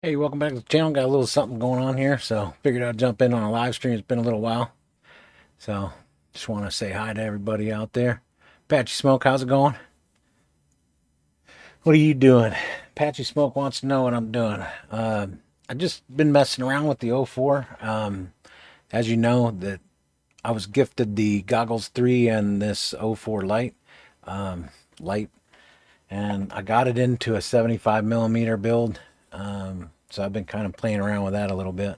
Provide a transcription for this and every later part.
Hey, welcome back to the channel. Got a little something going on here, so figured I'd jump in on a live stream. It's been a little while, so just want to say hi to everybody out there. Patchy Smoke, how's it going? What are you doing? Patchy Smoke wants to know what I'm doing. I just been messing around with the O4. As you know, that I was gifted the Goggles 3 and this O4 light, and I got it into a 75 millimeter build. So I've been kind of playing around with that a little bit.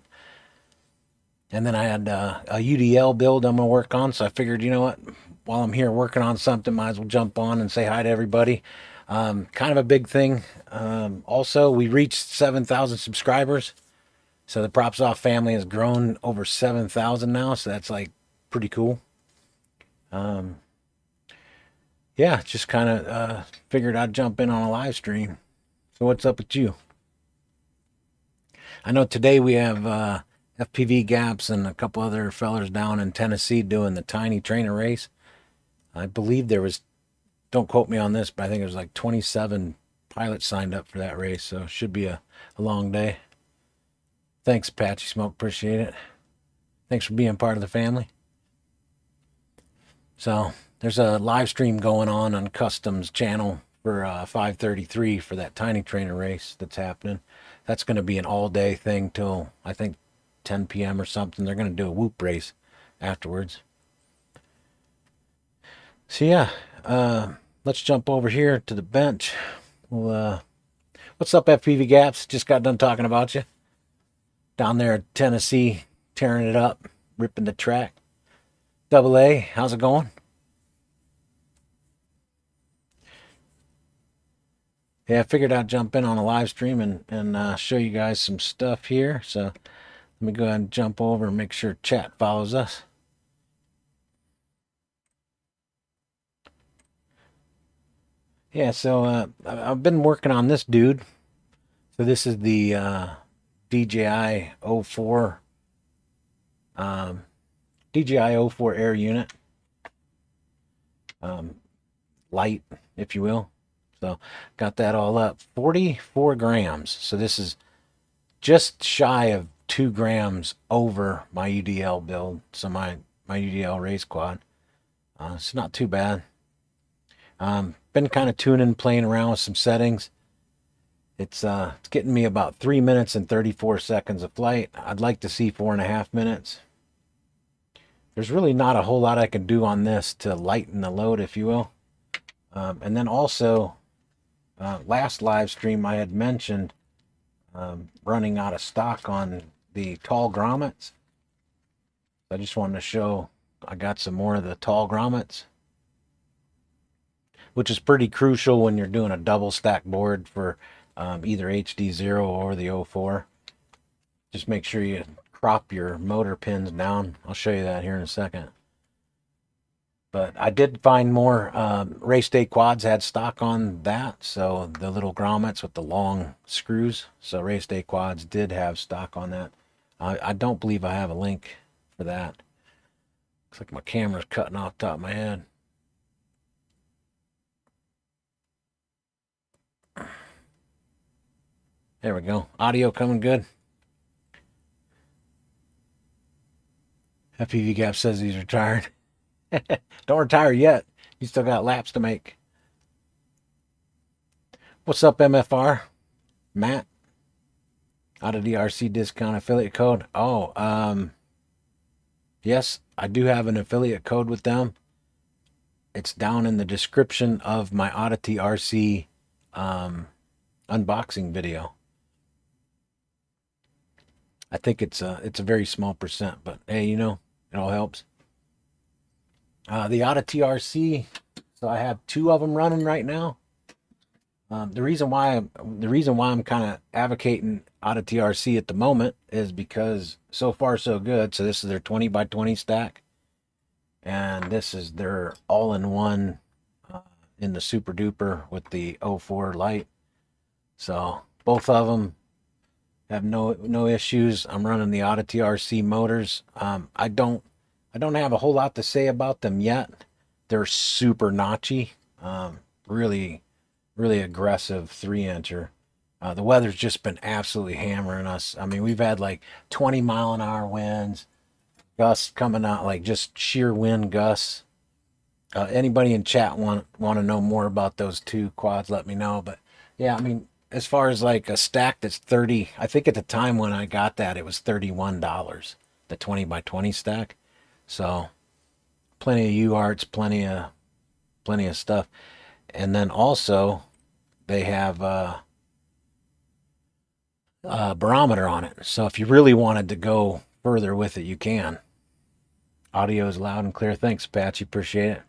And then I had a UDL build I'm going to work on. So I figured, you know what? While I'm here working on something, might as well jump on and say hi to everybody. Kind of a big thing. Also, we reached 7,000 subscribers. So the Propsoff family has grown over 7,000 now. So that's like pretty cool. Yeah, just kind of figured I'd jump in on a live stream. So what's up with you? I know today we have FPV Gaps and a couple other fellers down in Tennessee doing the tiny trainer race. I believe there was, don't quote me on this, but I think it was like 27 pilots signed up for that race. So it should be a long day. Thanks, Patchy Smoke. Appreciate it. Thanks for being part of the family. So there's a live stream going on Custom's channel for 5:33 for that tiny trainer race that's happening. That's going to be an all-day thing till I think 10 p.m. or something. They're going to do a whoop race afterwards. So yeah, let's jump over here to the bench. Well, what's up, FPV Gaps? Just got done talking about you down there in Tennessee, tearing it up, ripping the track. Double A, how's it going? Yeah, I figured I'd jump in on a live stream and show you guys some stuff here. So let me go ahead and jump over and make sure chat follows us. Yeah, so I've been working on this dude. So this is the DJI O4 DJI O4 Air unit, light, if you will. So got that all up. 44 grams. So this is just shy of 2 grams over my UDL build. So my UDL race quad. It's not too bad. Been kind of tuning, playing around with some settings. It's getting me about 3 minutes and 34 seconds of flight. I'd like to see 4.5 minutes. There's really not a whole lot I can do on this to lighten the load, if you will. And then also, last live stream I had mentioned running out of stock on the tall grommets. I just wanted to show I got some more of the tall grommets, which is pretty crucial when you're doing a double stack board for either HD0 or the O4. Just make sure you crop your motor pins down. I'll show you that here in a second. But I did find more race day quads had stock on that. So the little grommets with the long screws. So race day quads did have stock on that. I don't believe I have a link for that. Looks like my camera's cutting off the top of my head. There we go. Audio coming good. FPV Gap says he's retired. Don't retire yet. You still got laps to make. What's up, MFR? Matt? Out of the RC discount affiliate code. Oh, yes, I do have an affiliate code with them. It's down in the description of my Oddity RC unboxing video. I think it's a very small percent, but hey, you know, it all helps. The Oddity RC, so I have 2 of them running right now. The reason why I'm kind of advocating Oddity RC at the moment is because so far so good. So this is their 20 by 20 stack, and this is their all-in-one in the Super Duper with the O4 light. So both of them have no issues. I'm running the Oddity RC motors. I don't have a whole lot to say about them yet. They're super notchy, really aggressive 3-incher. The weather's just been absolutely hammering us. I mean, we've had like 20-mile-an-hour winds, gusts coming out, like just sheer wind gusts. Anybody in chat want to know more about those two quads, let me know. But yeah, I mean, as far as like a stack that's 30, I think at the time when I got that, it was $31, the 20 by 20 stack. So plenty of U-arts, plenty of stuff. And then also they have a barometer on it. So if you really wanted to go further with it, you can. Audio is loud and clear. Thanks, Apache. Appreciate it.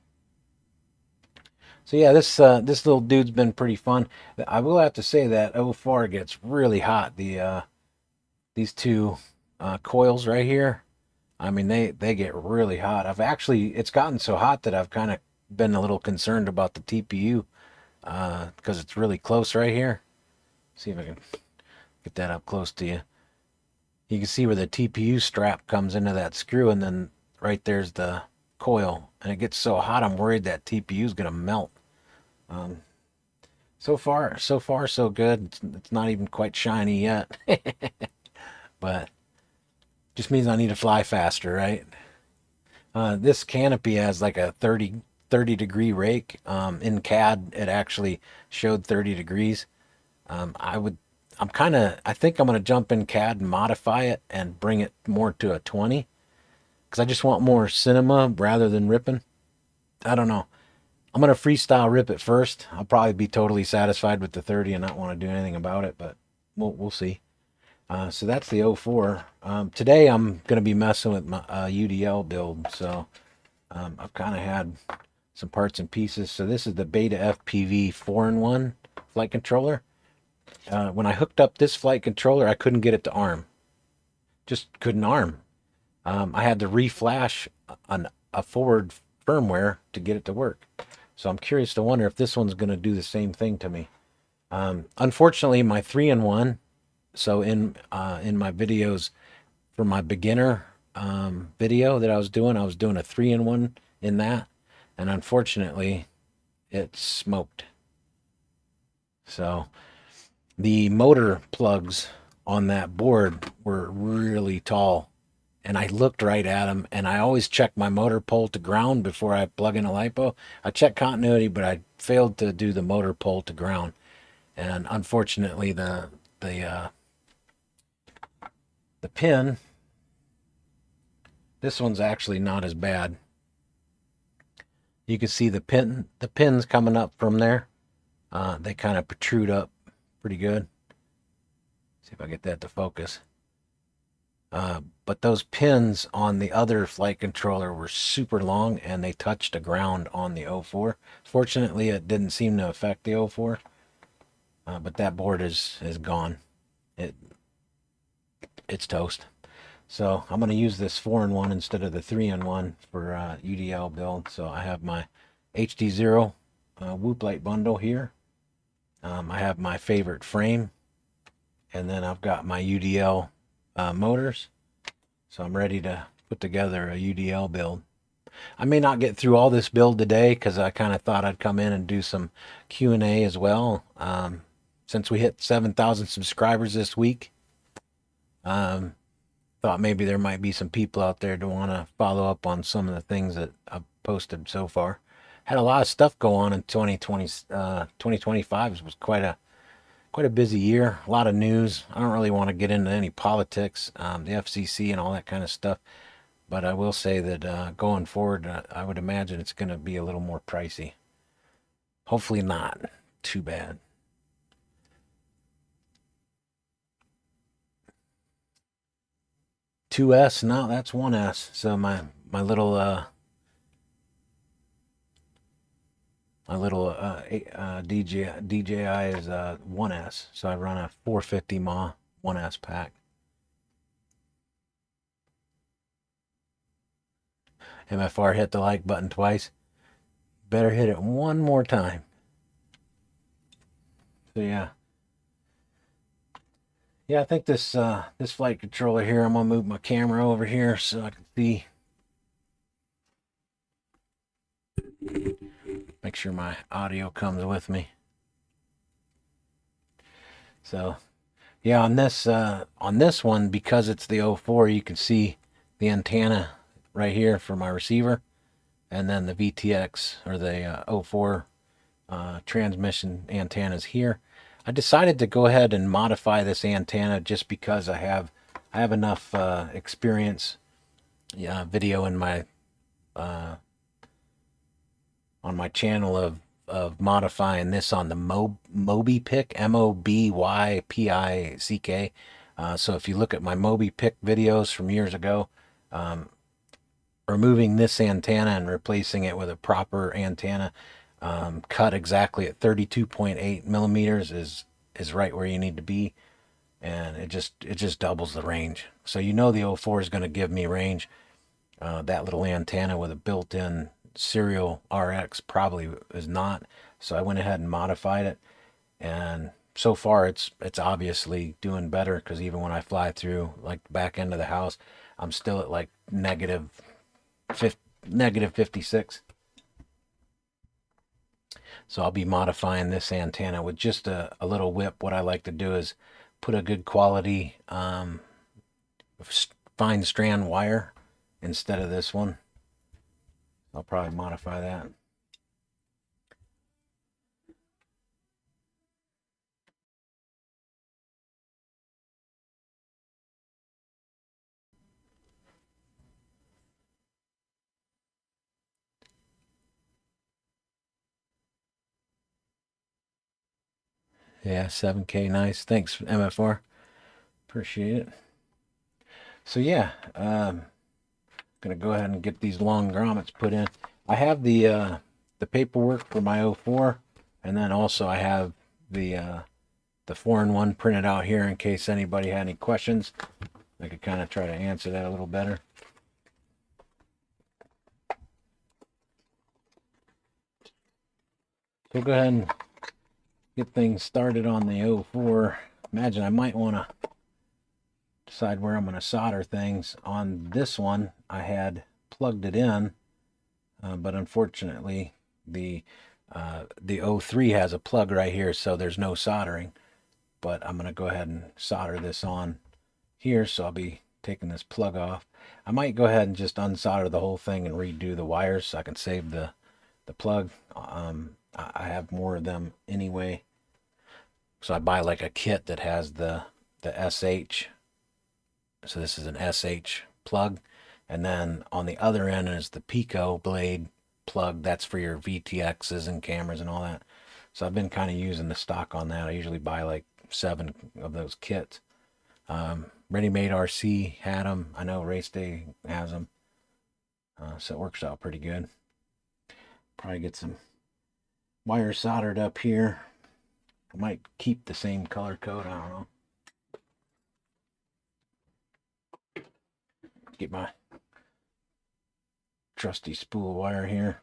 So yeah, this little dude's been pretty fun. I will have to say that 04 gets really hot. These two coils right here, I mean they get really hot. It's gotten so hot that I've kind of been a little concerned about the TPU because it's really close right here. See if I can get that up close to you. You can see where the TPU strap comes into that screw, and then right there's the coil, and it gets so hot I'm worried that TPU is gonna melt. So far so good. It's not even quite shiny yet, but just means I need to fly faster, right? This canopy has like a 30 degree rake. In CAD it actually showed 30 degrees. I think I'm gonna jump in CAD and modify it and bring it more to a 20 because I just want more cinema rather than ripping. I don't know. I'm gonna freestyle rip it first. I'll probably be totally satisfied with the 30 and not want to do anything about it, but we'll see. So that's the 04. Today I'm gonna be messing with my UDL build. So I've kind of had some parts and pieces. So this is the Beta FPV 4-in-1 flight controller. When I hooked up this flight controller, I couldn't get it to arm. Just couldn't arm. I had to reflash a forward firmware to get it to work. So I'm curious to wonder if this one's going to do the same thing to me. Unfortunately, my 3-in-1. So in my videos for my beginner video that I was doing a 3-in-1 in that, and unfortunately, it smoked. So the motor plugs on that board were really tall, and I looked right at them, and I always check my motor pole to ground before I plug in a LiPo. I check continuity, but I failed to do the motor pole to ground, and unfortunately the pin, this one's actually not as bad. You can see the pins coming up from there. They kind of protrude up pretty good. See if I get that to focus. But those pins on the other flight controller were super long, and they touched the ground on the 04. Fortunately, it didn't seem to affect the 04. But that board is gone. It's toast. So I'm going to use this 4-in-1 instead of the 3-in-1 for UDL build. So I have my HD0 Whoop Light bundle here. I have my favorite frame, and then I've got my UDL motors. So I'm ready to put together a UDL build. I may not get through all this build today because I kind of thought I'd come in and do some Q&A as well. Since we hit 7,000 subscribers this week, thought maybe there might be some people out there to want to follow up on some of the things that I've posted so far. Had a lot of stuff go on in 2020. 2025 was quite a busy year. A lot of news. I don't really want to get into any politics, the FCC and all that kind of stuff. But I will say that going forward, I would imagine it's going to be a little more pricey. Hopefully not too bad. $2S, no, that's $1S. So my little DJI is $1S. So I run a 450 mAh $1S pack. MFR hit the like button twice. Better hit it one more time. So yeah. Yeah, I think this flight controller here, I'm gonna move my camera over here so I can see. Make sure my audio comes with me. So yeah, on this one, because it's the 04, you can see the antenna right here for my receiver, and then the VTX or the 04 transmission antennas here. I decided to go ahead and modify this antenna just because I have enough experience, video in my on my channel of modifying this on the MobyPick, MobyPick. So if you look at my MobyPick videos from years ago, removing this antenna and replacing it with a proper antenna, cut exactly at 32.8 millimeters is right where you need to be, and it just doubles the range. So you know the 04 is going to give me range. That little antenna with a built-in serial RX probably is not. So I went ahead and modified it, and so far it's obviously doing better, because even when I fly through like the back end of the house, I'm still at like negative 56. So I'll be modifying this antenna with just a little whip. What I like to do is put a good quality fine strand wire instead of this one. I'll probably modify that. Yeah, 7K, nice. Thanks, MFR. Appreciate it. So yeah, gonna go ahead and get these long grommets put in. I have the paperwork for my 04, and then also I have the 4-in-1 printed out here in case anybody had any questions. I could kind of try to answer that a little better. So go ahead and get things started on the 04. Imagine I might want to decide where I'm going to solder things. On this one, I had plugged it in, but unfortunately, the 03 has a plug right here, so there's no soldering. But I'm going to go ahead and solder this on here, so I'll be taking this plug off. I might go ahead and just unsolder the whole thing and redo the wires so I can save the plug. I have more of them anyway, so I buy like a kit that has the SH. So this is an SH plug, and then on the other end is the Pico blade plug. That's for your VTXs and cameras and all that. So I've been kind of using the stock on that. I usually buy like 7 of those kits. Ready Made RC had them. I know Race Day has them. So it works out pretty good. Probably get some wires soldered up here. I might keep the same color code. I don't know. Get my trusty spool wire here.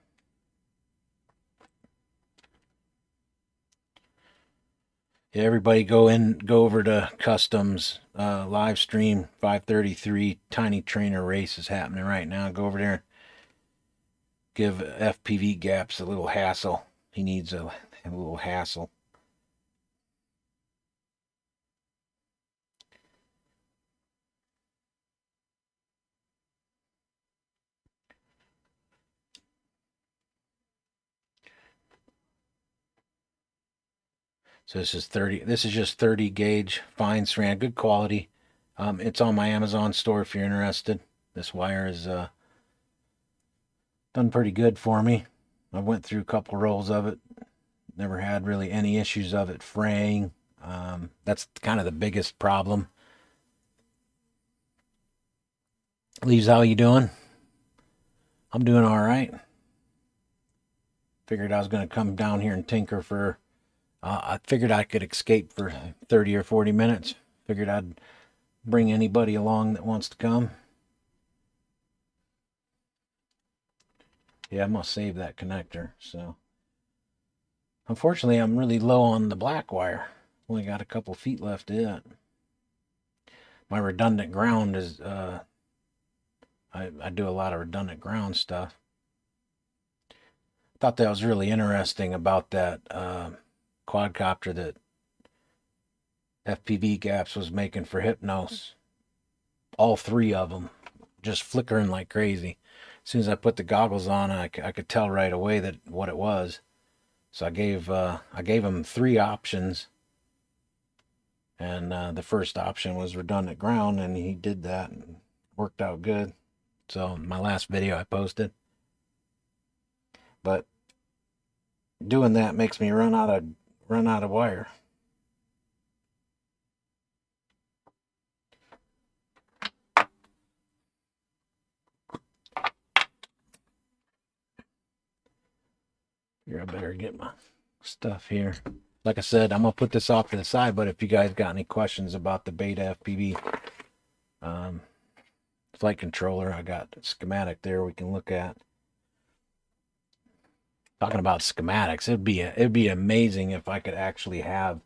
Yeah, everybody go over to Customs live stream 533 Tiny Trainer race is happening right now. Go over there. Give FPV Gaps a little hassle. He needs a little hassle. So this is 30. This is just 30 gauge fine strand, good quality. It's on my Amazon store if you're interested. This wire is done pretty good for me. I went through a couple rolls of it. Never had really any issues of it fraying. That's kind of the biggest problem. Leaves, how you doing? I'm doing all right. Figured I was going to come down here and tinker for. I figured I could escape for 30 or 40 minutes. Figured I'd bring anybody along that wants to come. Yeah, I'm going to save that connector. So, unfortunately, I'm really low on the black wire. Only got a couple feet left in it. My redundant ground is, I do a lot of redundant ground stuff. Thought that was really interesting about that quadcopter that FPV Gaps was making for Hypnos. All three of them just flickering like crazy. As soon as I put the goggles on, I could tell right away that what it was. So I gave him three options, and the first option was redundant ground, and he did that and worked out good. So my last video I posted, but doing that makes me run out of wire. Here, I better get my stuff here. Like I said, I'm gonna put this off to the side, but if you guys got any questions about the Beta FPV flight controller, I got a schematic there we can look at. Talking about schematics, it'd be amazing if I could actually have,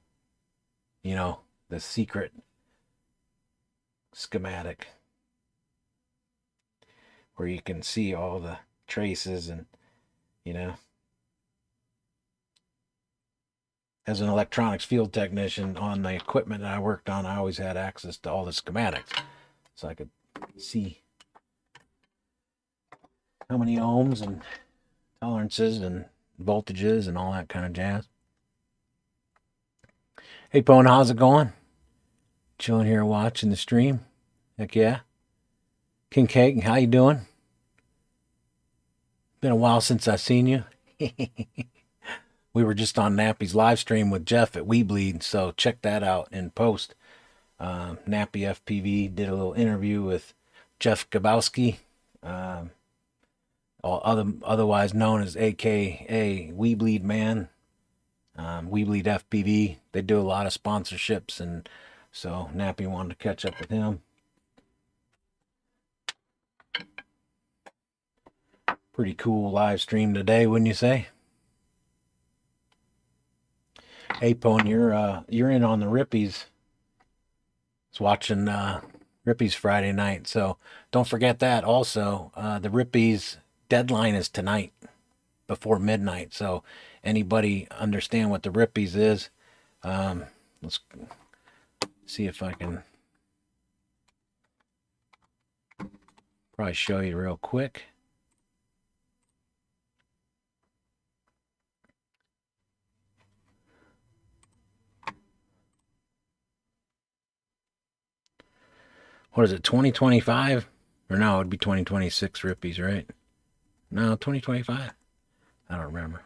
you know, the secret schematic where you can see all the traces and, you know. As an electronics field technician on the equipment that I worked on, I always had access to all the schematics. So I could see how many ohms and tolerances and voltages and all that kind of jazz. Hey, Pone, how's it going? Chilling here watching the stream. Heck yeah. King Cake, how you doing? Been a while since I've seen you. We were just on Nappy's live stream with Jeff at Weebleed, so check that out in post. Nappy FPV did a little interview with Jeff Gabowski, otherwise known as AKA Weebleed Man, Weebleed FPV. They do a lot of sponsorships, and so Nappy wanted to catch up with him. Pretty cool live stream today, wouldn't you say? Hey, Pone, you're in on the Rippies. I was watching Rippies Friday night, so don't forget that. Also, the Rippies deadline is tonight before midnight. So anybody understand what the Rippies is? Let's see if I can probably show you real quick. What is it, 2025? Or no, it'd be 2026 Rippies, right? No, 2025? I don't remember.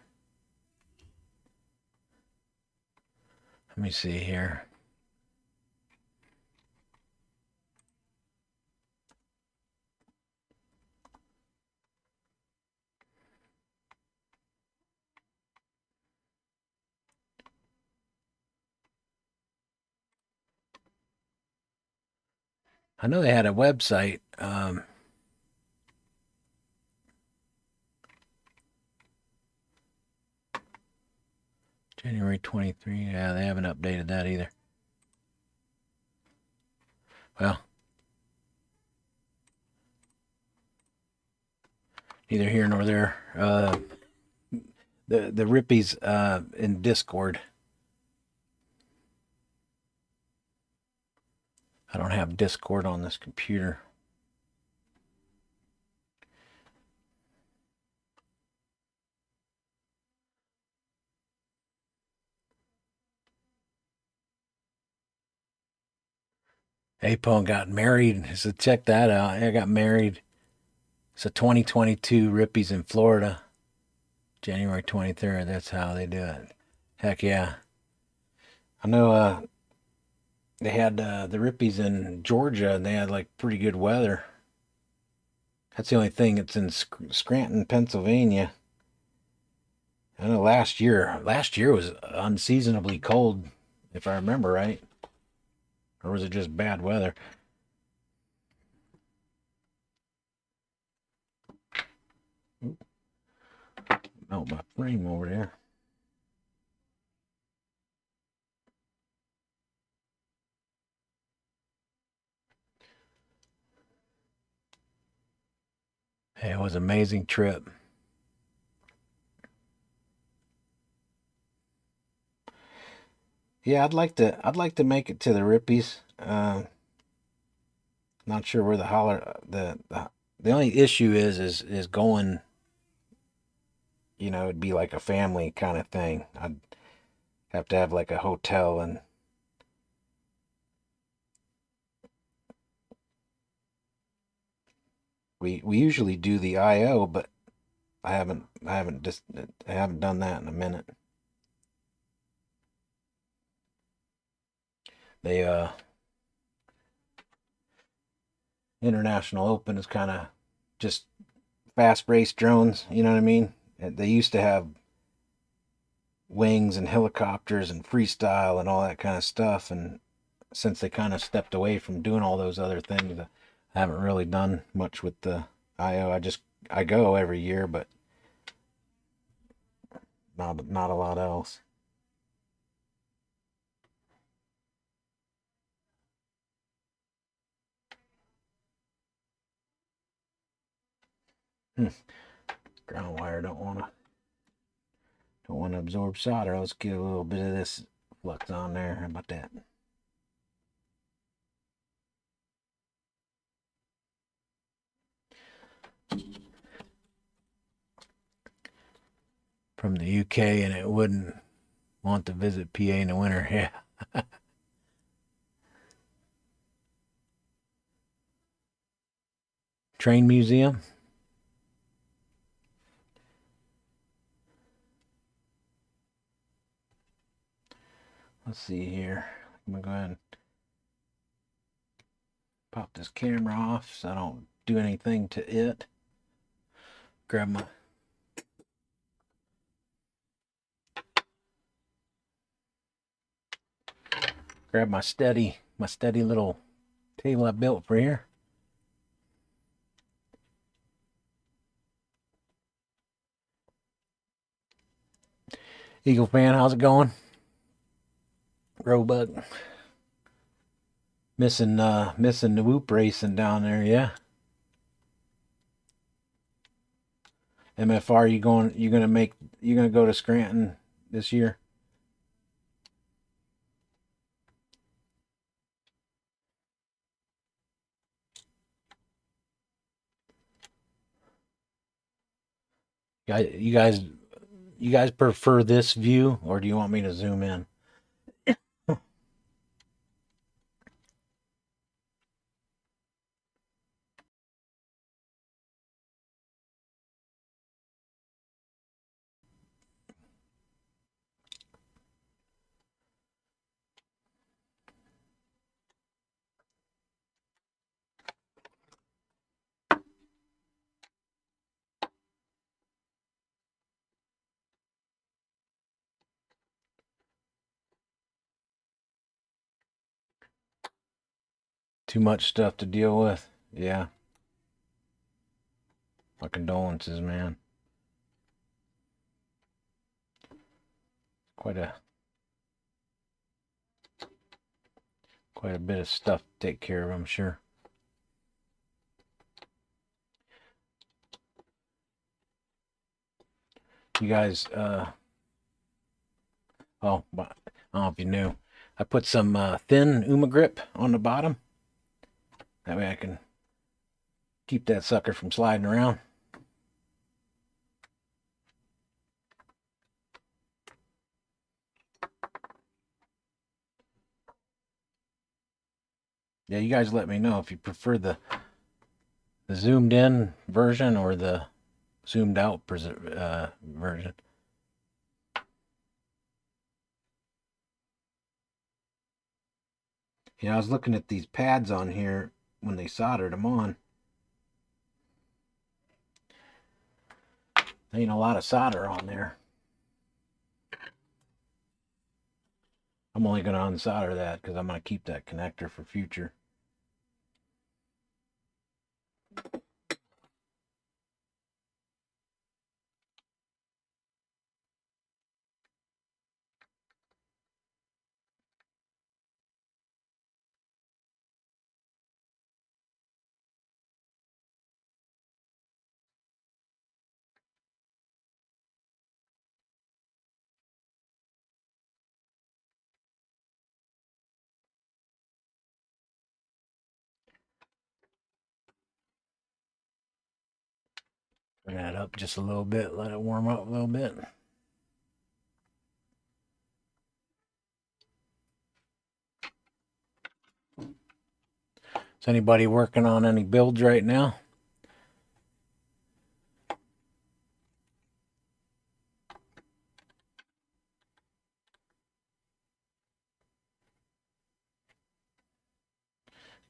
Let me see here. I know they had a website. January 23. Yeah, they haven't updated that either. Well, neither here nor there. The Rippies in Discord. I don't have Discord on this computer. Apone got married. So check that out. I got married. It's a 2022 Rippies in Florida. January 23rd. That's how they do it. Heck yeah. I know they had the Rippies in Georgia, and they had like pretty good weather. That's the only thing. It's in Scranton, Pennsylvania. I know last year was unseasonably cold, if I remember right. Or was it just bad weather? Melt my frame over there. Hey, it was an amazing trip. Yeah, I'd like to make it to the Rippies. Not sure where the holler the only issue is going. You know, it'd be like a family kind of thing. I'd have to have like a hotel, and we usually do the IO, but I haven't done that in a minute. They International Open is kind of just fast race drones, you know what I mean? They used to have wings and helicopters and freestyle and all that kind of stuff, and since they kind of stepped away from doing all those other things, I haven't really done much with the IO. I go every year, but not a lot else. Hmm. Ground wire don't want to absorb solder. Let's get a little bit of this flux on there. How about that? From the UK, and it wouldn't want to visit PA in the winter. Yeah. Train museum. Let's see here. I'm gonna go ahead and pop this camera off so I don't do anything to it. Grab my steady little table I built for here. Eagle fan, how's it going? Roebuck. Missing the whoop racing down there, yeah. MFR, you gonna go to Scranton this year? You guys you guys prefer this view, or do you want me to zoom in? Too much stuff to deal with. Yeah. My condolences, man. Quite a quite a bit of stuff to take care of, I'm sure. You guys, oh, I don't know if you knew. I put some thin Uma grip on the bottom. That way I can keep that sucker from sliding around. Yeah, you guys let me know if you prefer the zoomed in version or the zoomed out version. Yeah, I was looking at these pads on here when they soldered them on. There ain't a lot of solder on there. I'm only going to unsolder that because I'm going to keep that connector for future. Bring that up just a little bit, let it warm up a little bit. Is anybody working on any builds right now?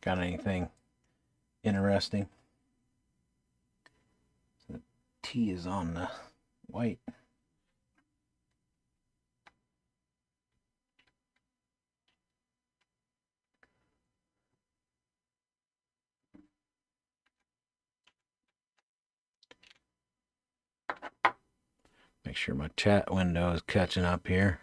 Got anything interesting? The T is on the white. Make sure my chat window is catching up here.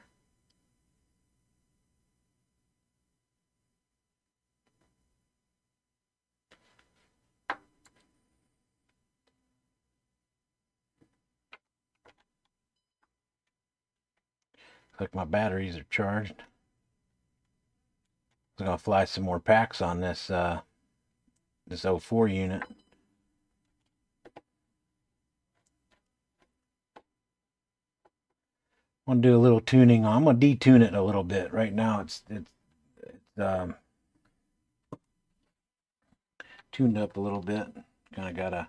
Looks like my batteries are charged. I'm gonna fly some more packs on this this 04 unit. I'm gonna do a little tuning. I'm gonna detune it a little bit. Right now it's tuned up a little bit. Kind of gotta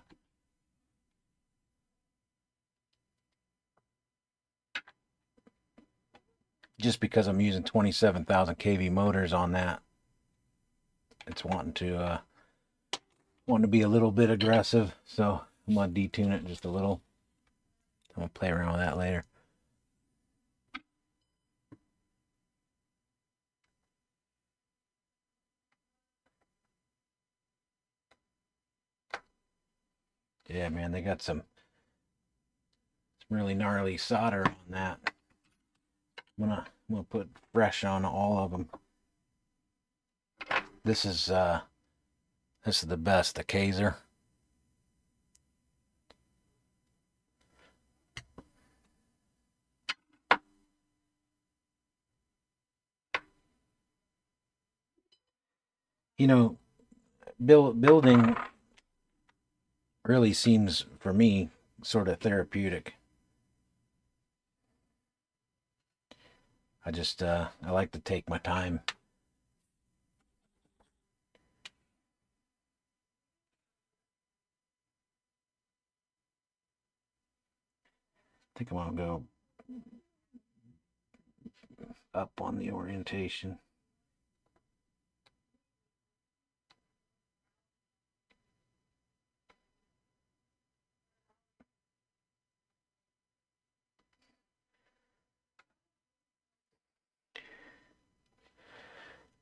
just because I'm using 27,000 kV motors on that. It's wanting to be a little bit aggressive, so I'm gonna detune it just a little. I'm gonna play around with that later. Yeah, man, they got some really gnarly solder on that. I'm gonna put fresh on all of them. This is the best, the Kaiser. You know, building really seems for me sort of therapeutic. I just I like to take my time. I think I'm gonna go up on the orientation.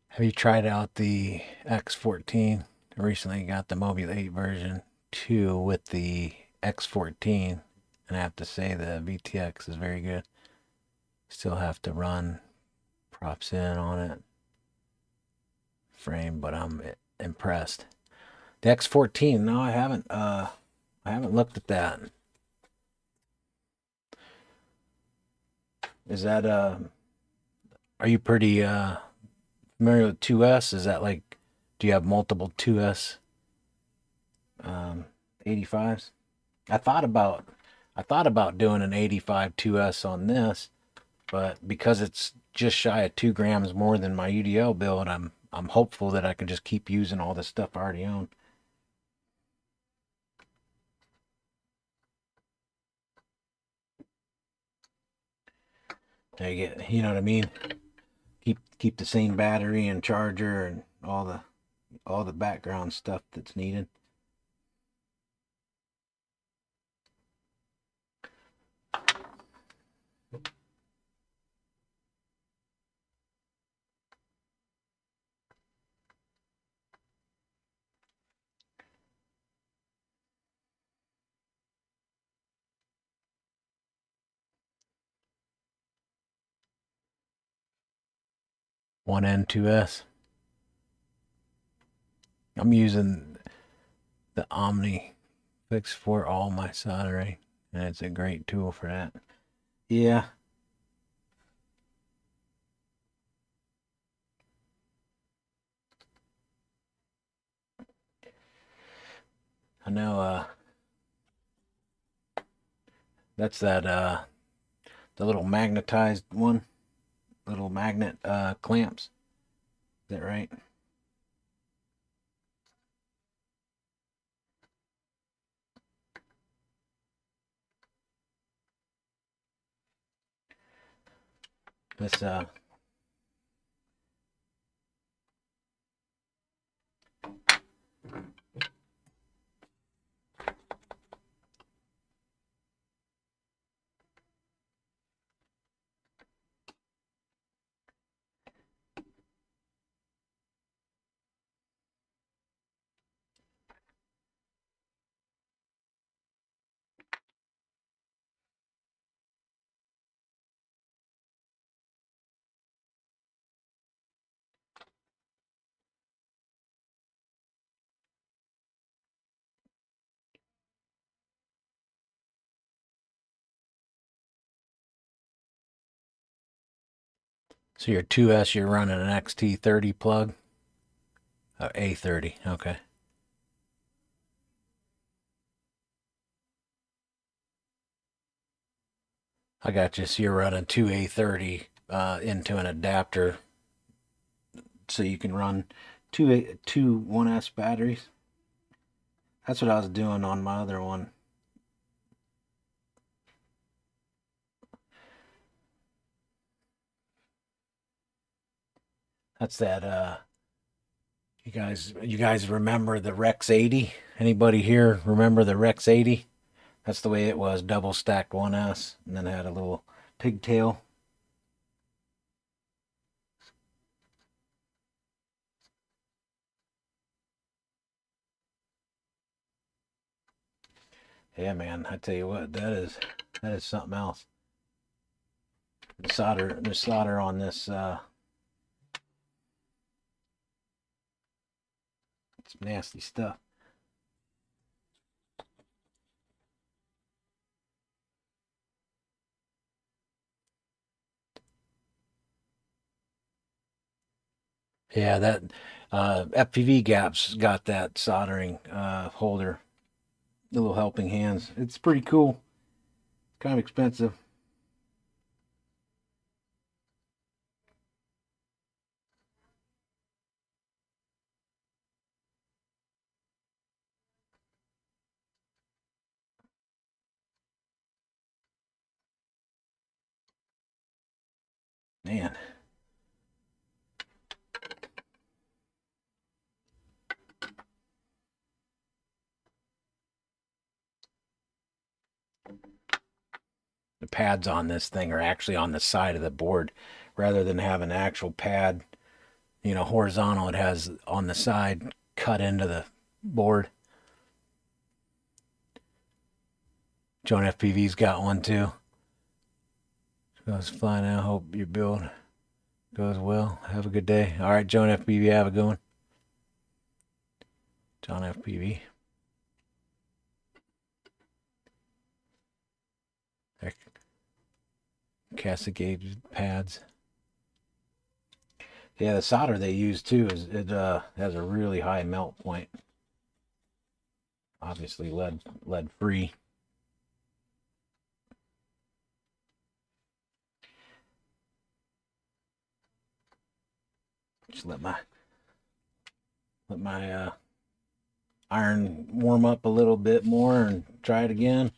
Have you tried out the X14? I recently got the Mobile 8 version 2 with the X14, and I have to say the VTX is very good. Still have to run props in on it frame, but I'm impressed. The X14, no, I haven't looked at that. Is that are you pretty familiar with 2S? Is that like, do you have multiple 2S 85s? I thought about doing an 85 2S on this, but because it's just shy of 2 grams more than my UDL build, I'm hopeful that I can just keep using all the stuff I already own. I get, you know what I mean? Keep the same battery and charger and all the background stuff that's needed. One N2S. I'm using the Omni Fix for all my soldering, and it's a great tool for that. Yeah. I know That's that the little magnetized one, little magnet clamps. Is that right? This so your 2S, you're running an XT30 plug, A30. Okay. I got you. So you're running two A30 into an adapter, so you can run two 1S batteries. That's what I was doing on my other one. That's that you guys remember the Rex 80? Anybody here remember the Rex 80? That's the way it was, double stacked 1S, and then it had a little pigtail. Yeah, man, I tell you what, that is something else. The solder on this it's nasty stuff. Yeah, that FPV Gaps got that soldering holder, the little helping hands. It's pretty cool. Kind of expensive. Man, the pads on this thing are actually on the side of the board rather than have an actual pad, horizontal. It has on the side cut into the board. Joan FPV's got one too. Goes flying out. Hope your build goes well. Have a good day. All right, Joan FPV, have a good one. John FPV. Cascade pads. Yeah, the solder they use too it has a really high melt point. Obviously lead free. Just let my iron warm up a little bit more and try it again.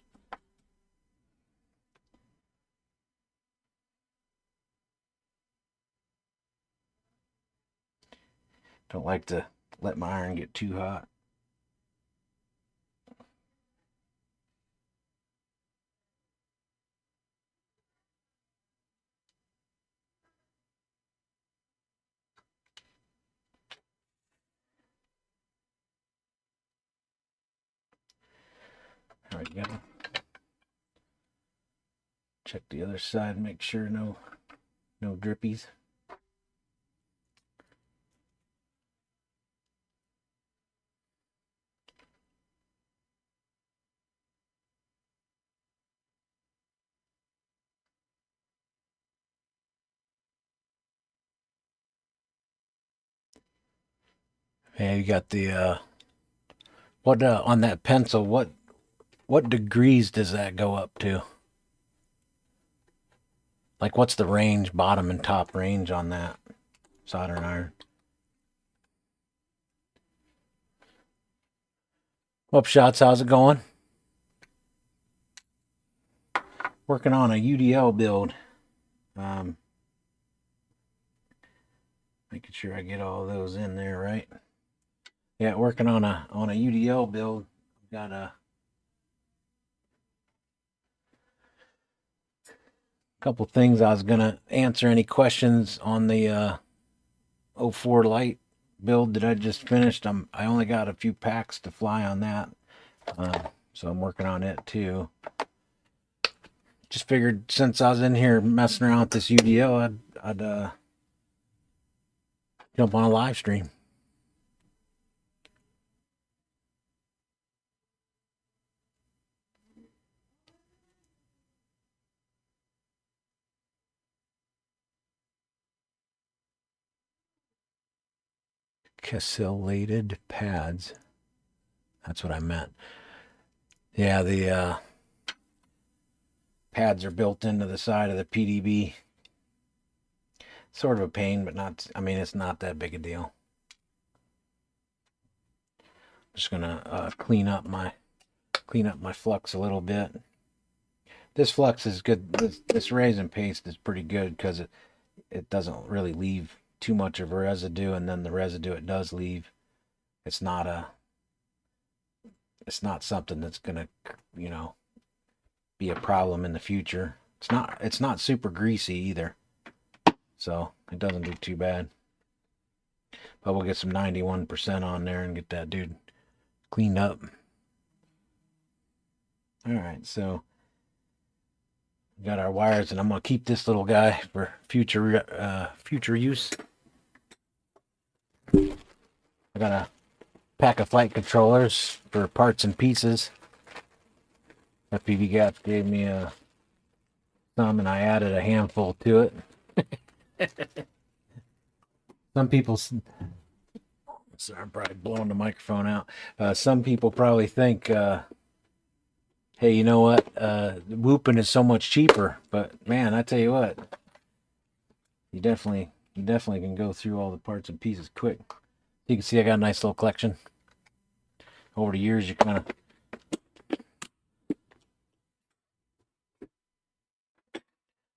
Don't like to let my iron get too hot. There we go. Check the other side, make sure no drippies. Yeah, you got the what on that pencil, what degrees does that go up to? Like, what's the range, bottom and top range on that soldering iron? Up shots, how's it going? Working on a UDL build. Making sure I get all those in there right. Yeah, working on a UDL build. Got a couple things. I was gonna answer any questions on the 04 light build that I just finished. I only got a few packs to fly on that, so I'm working on it too. Just figured since I was in here messing around with this UDL, I'd jump on a live stream. Castellated pads. That's what I meant. Yeah, the pads are built into the side of the PDB. Sort of a pain, but not, I mean, it's not that big a deal. Just gonna clean up my flux a little bit. This flux is good. This resin paste is pretty good because it doesn't really leave too much of a residue, and then the residue it does leave, it's not something that's gonna, you know, be a problem in the future. It's not super greasy either, so it doesn't do too bad. But we'll get some 91% on there and get that dude cleaned up. All right, so we got our wires, and I'm gonna keep this little guy for future use. I got a pack of flight controllers for parts and pieces. FPV Gap gave me some, and I added a handful to it. Some people, sorry, I'm probably blowing the microphone out. Some people probably think, hey, you know what? Whooping is so much cheaper, but man, I tell you what, you definitely can go through all the parts and pieces quick. You can see I got a nice little collection. Over the years, you kind of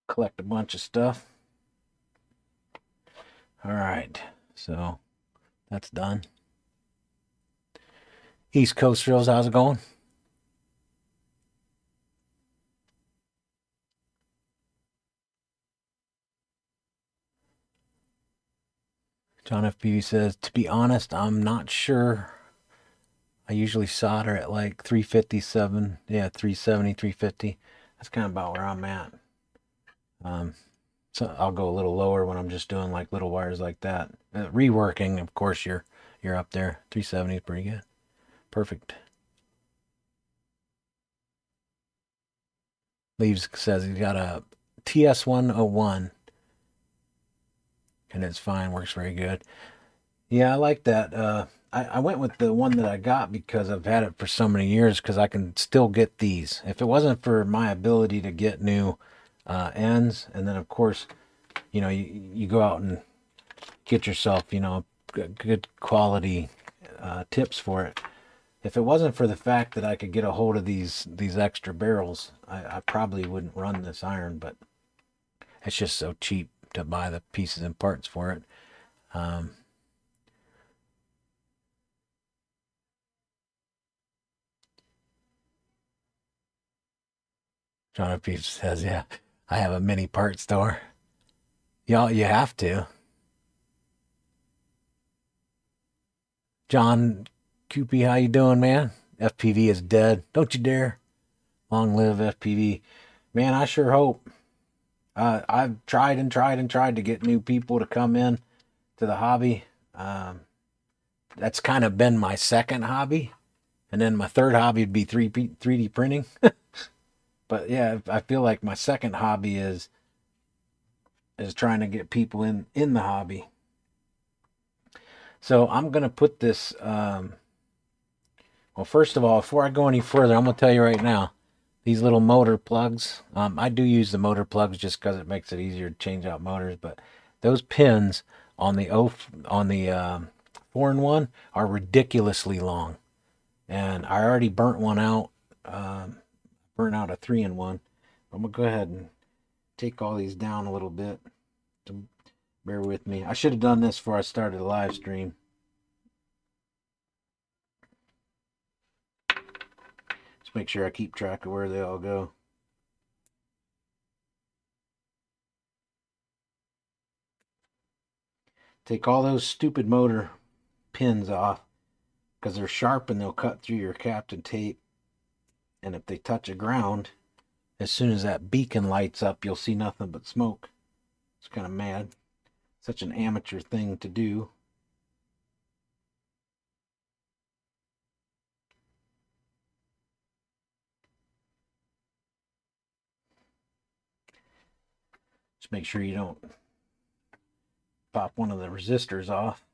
collect a bunch of stuff. All right, so that's done. East Coast Drills, how's it going? John FPV says, to be honest, I'm not sure. I usually solder at like 357, yeah, 370, 350. That's kind of about where I'm at. So I'll go a little lower when I'm just doing like little wires like that. Reworking, of course, you're up there. 370 is pretty good. Perfect. Leaves says he's got a TS101, and it's fine. Works very good. Yeah, I like that. I went with the one that I got because I've had it for so many years, because I can still get these. If it wasn't for my ability to get new ends, and then of course, you know, you go out and get yourself, you know, good quality tips for it. If it wasn't for the fact that I could get a hold of these extra barrels, I probably wouldn't run this iron, but it's just so cheap to buy the pieces and parts for it. John P. says, yeah, I have a mini part store. Y'all, you have to. John QP, how you doing, man? FPV is dead. Don't you dare. Long live FPV. Man, I sure hope. I've tried to get new people to come in to the hobby. That's kind of been my second hobby. And then my third hobby would be 3D printing. But yeah, I feel like my second hobby is trying to get people in the hobby. So I'm going to put this, well, first of all, before I go any further, I'm going to tell you right now, these little motor plugs. I do use the motor plugs just because it makes it easier to change out motors. But those pins on the 4-in-1 are ridiculously long, and I already burnt one out. Burnt out a 3-in-1. I'm gonna go ahead and take all these down a little bit. So bear with me. I should have done this before I started the live stream. Just make sure I keep track of where they all go. Take all those stupid motor pins off because they're sharp and they'll cut through your Captain tape. And if they touch the ground, as soon as that beacon lights up, you'll see nothing but smoke. It's kind of mad. Such an amateur thing to do. Just make sure you don't pop one of the resistors off.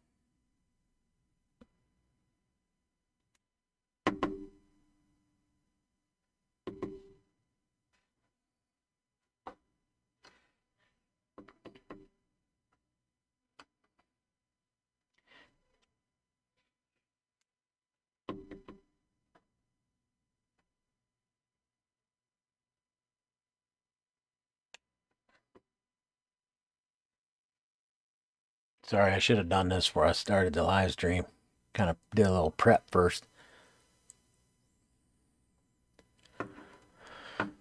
Sorry, I should have done this before I started the live stream. Kind of did a little prep first.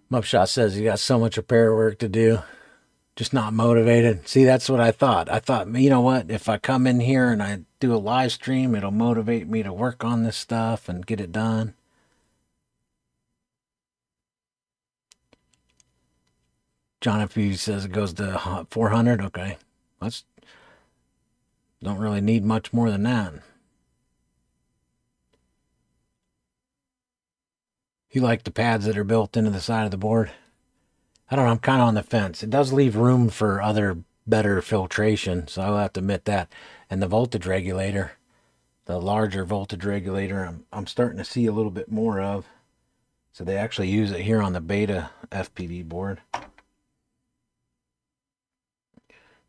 Mupshot says he got so much repair work to do. Just not motivated. See, that's what I thought. I thought, you know what? If I come in here and I do a live stream, it'll motivate me to work on this stuff and get it done. John F. says it goes to 400. Okay. That's don't really need much more than that. You like the pads that are built into the side of the board? I don't know. I'm kind of on the fence. It does leave room for other better filtration, so I'll have to admit that. And the voltage regulator, the larger voltage regulator, I'm starting to see a little bit more of. So they actually use it here on the beta FPV board.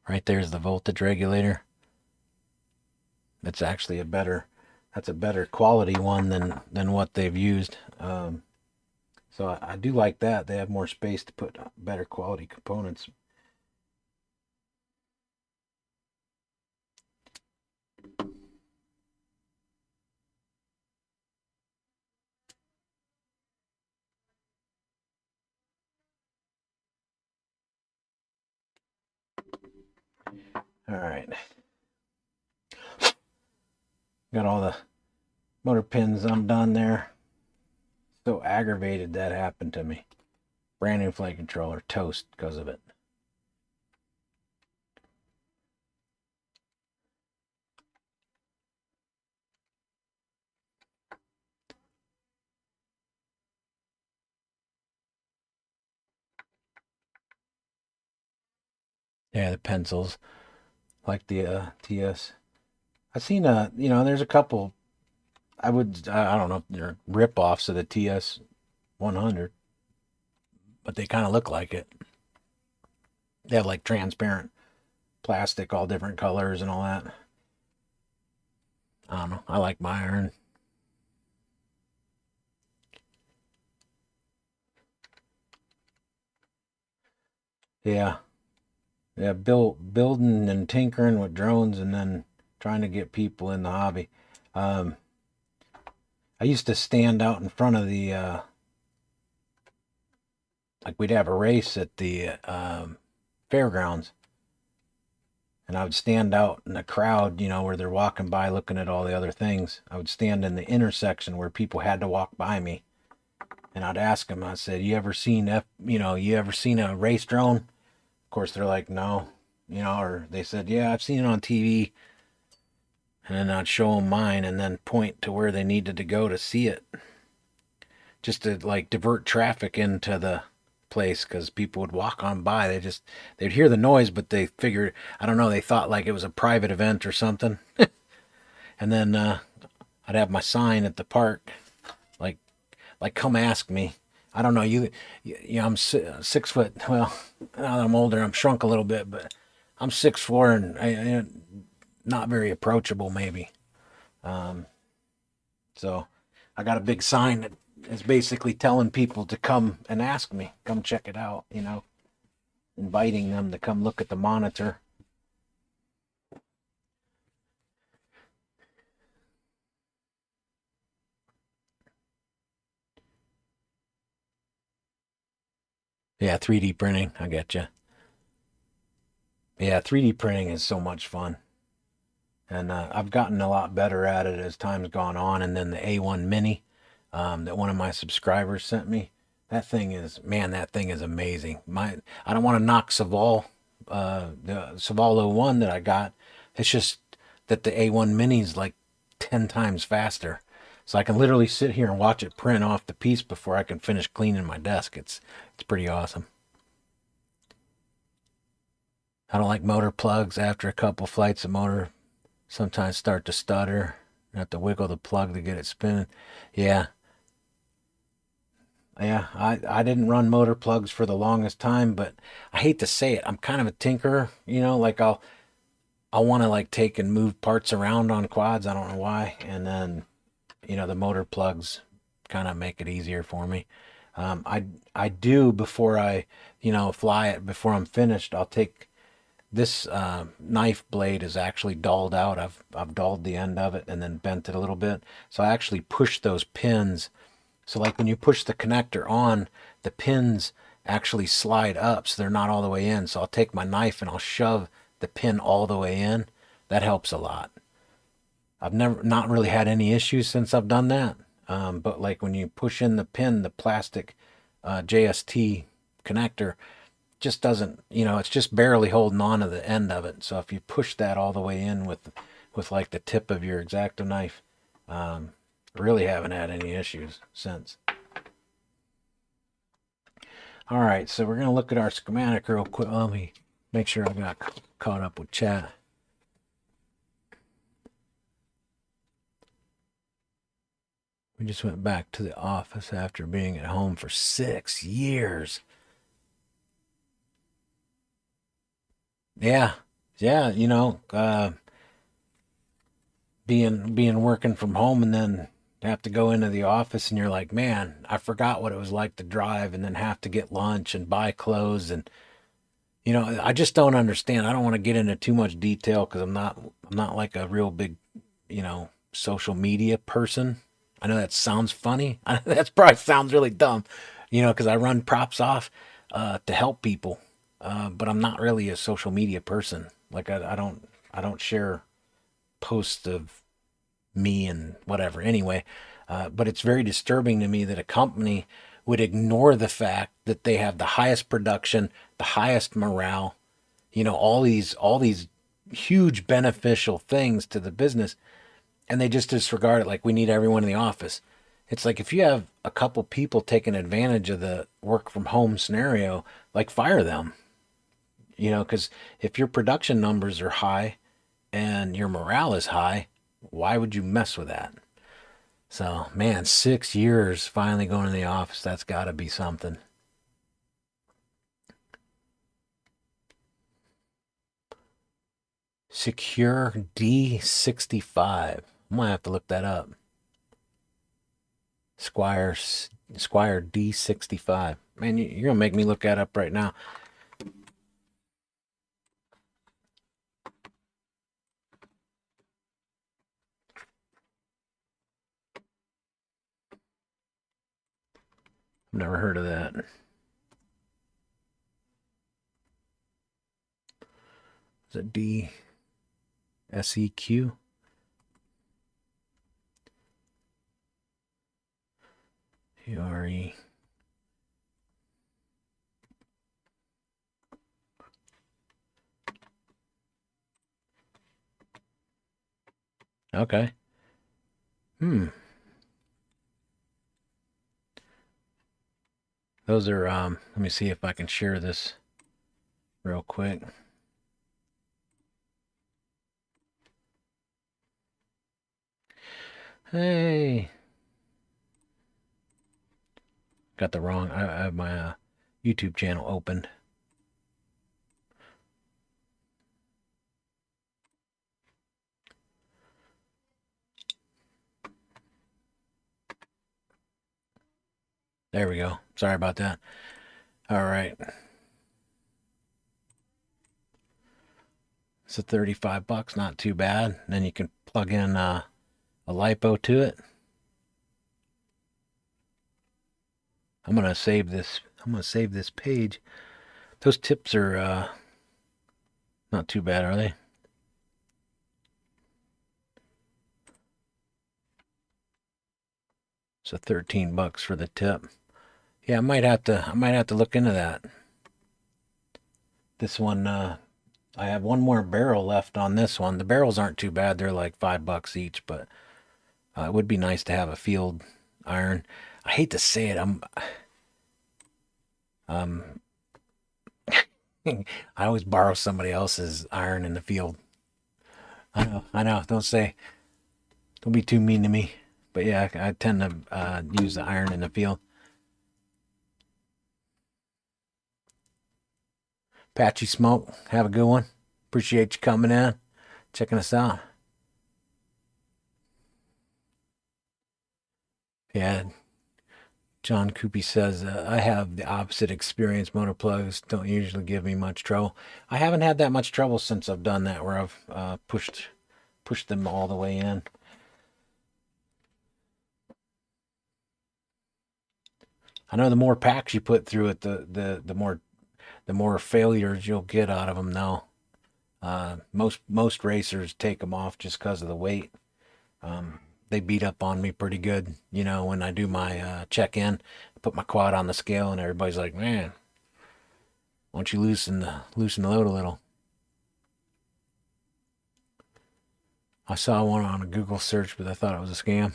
Right there's the voltage regulator. That's actually that's a better quality one than what they've used. So I do like that. They have more space to put better quality components. All right. Got all the motor pins undone there. So aggravated that happened to me. Brand new flight controller toast because of it. Yeah, the pencils, like the TS. I've seen there's a couple. I don't know if they're rip-offs of the TS 100, but they kind of look like it. They have like transparent plastic, all different colors and all that. I don't know. I like my iron. Yeah. Yeah, building and tinkering with drones and then trying to get people in the hobby. I used to stand out in front of the like we'd have a race at the fairgrounds, and I would stand out in the crowd, where they're walking by looking at all the other things. I would stand in the intersection where people had to walk by me, and I'd ask them. I said, "You ever seen you ever seen a race drone?" Of course, they're like, "No," or they said, "Yeah, I've seen it on TV." And then I'd show them mine and then point to where they needed to go to see it, just to like divert traffic into the place, because people would walk on by. They'd hear the noise, but they figured, I don't know, they thought like it was a private event or something. And then I'd have my sign at the park, like come ask me. I don't know. I'm 6 foot. Well, now that I'm older, I'm shrunk a little bit, but I'm 6'4" and not very approachable, maybe. So I got a big sign that is basically telling people to come and ask me, come check it out, inviting them to come look at the monitor. Yeah, 3D printing. I get you. Yeah, 3D printing is so much fun. And I've gotten a lot better at it as time's gone on. And then the A1 Mini that one of my subscribers sent me, that thing is amazing. I don't want to knock the Saval 01 that I got. It's just that the A1 Mini is like 10 times faster. So I can literally sit here and watch it print off the piece before I can finish cleaning my desk. It's pretty awesome. I don't like motor plugs. After a couple flights, the motor sometimes start to stutter. You have to wiggle the plug to get it spinning. Yeah, yeah. I didn't run motor plugs for the longest time, but I hate to say it. I'm kind of a tinkerer. Like I'll want to like take and move parts around on quads. I don't know why, and then the motor plugs kind of make it easier for me. I do before I fly it before I'm finished. I'll take this knife blade is actually dulled out. I've dulled the end of it and then bent it a little bit. So I actually push those pins. So like when you push the connector on, the pins actually slide up so they're not all the way in. So I'll take my knife and I'll shove the pin all the way in. That helps a lot. I've never not really had any issues since I've done that. But like when you push in the pin, the plastic JST connector just doesn't, it's just barely holding on to the end of it. So if you push that all the way in with like the tip of your X-Acto knife, really haven't had any issues since. All right, so we're gonna look at our schematic real quick. Let me make sure I got caught up with chat. We just went back to the office after being at home for 6 years. Yeah, yeah, being working from home and then have to go into the office and you're like, man, I forgot what it was like to drive and then have to get lunch and buy clothes and I just don't understand. I don't want to get into too much detail because I'm not like a real big, social media person. I know that sounds funny. That's probably sounds really dumb, because I run Propsoff to help people, but I'm not really a social media person. Like I don't share posts of me and whatever. Anyway, but it's very disturbing to me that a company would ignore the fact that they have the highest production, the highest morale, all these huge beneficial things to the business, and they just disregard it like we need everyone in the office. It's like if you have a couple people taking advantage of the work from home scenario, like fire them, because if your production numbers are high and your morale is high, why would you mess with that? So, man, 6 years finally going to the office, that's got to be something. Secure D65. I might have to look that up. Squire Squire D65. Man, you're going to make me look that up right now. I've never heard of that. Is it DSEQ? URE. Okay. Those are let me see if I can share this real quick. Hey. Got the wrong. I have my YouTube channel opened. There we go. Sorry about that. All right. So 35 bucks, not too bad. Then you can plug in a lipo to it. I'm gonna save this. I'm gonna save this page. Those tips are not too bad, are they? So 13 bucks for the tip. Yeah, I might have to look into that. This one, I have one more barrel left on this one. The barrels aren't too bad. They're like $5 each, but it would be nice to have a field iron. I hate to say it. Um, I always borrow somebody else's iron in the field. I know. Don't be too mean to me. But yeah, I tend to use the iron in the field. Patchy Smoke, have a good one. Appreciate you coming in, checking us out. Yeah, John Coopy says, I have the opposite experience. Motor plugs don't usually give me much trouble. I haven't had that much trouble since I've done that, where I've pushed them all the way in. I know the more packs you put through it, the more failures you'll get out of them. Now, most racers take them off just because of the weight. They beat up on me pretty good. You know, when I do my check-in, I put my quad on the scale, and everybody's like, "Man, why don't you loosen the load a little?" I saw one on a Google search, but I thought it was a scam.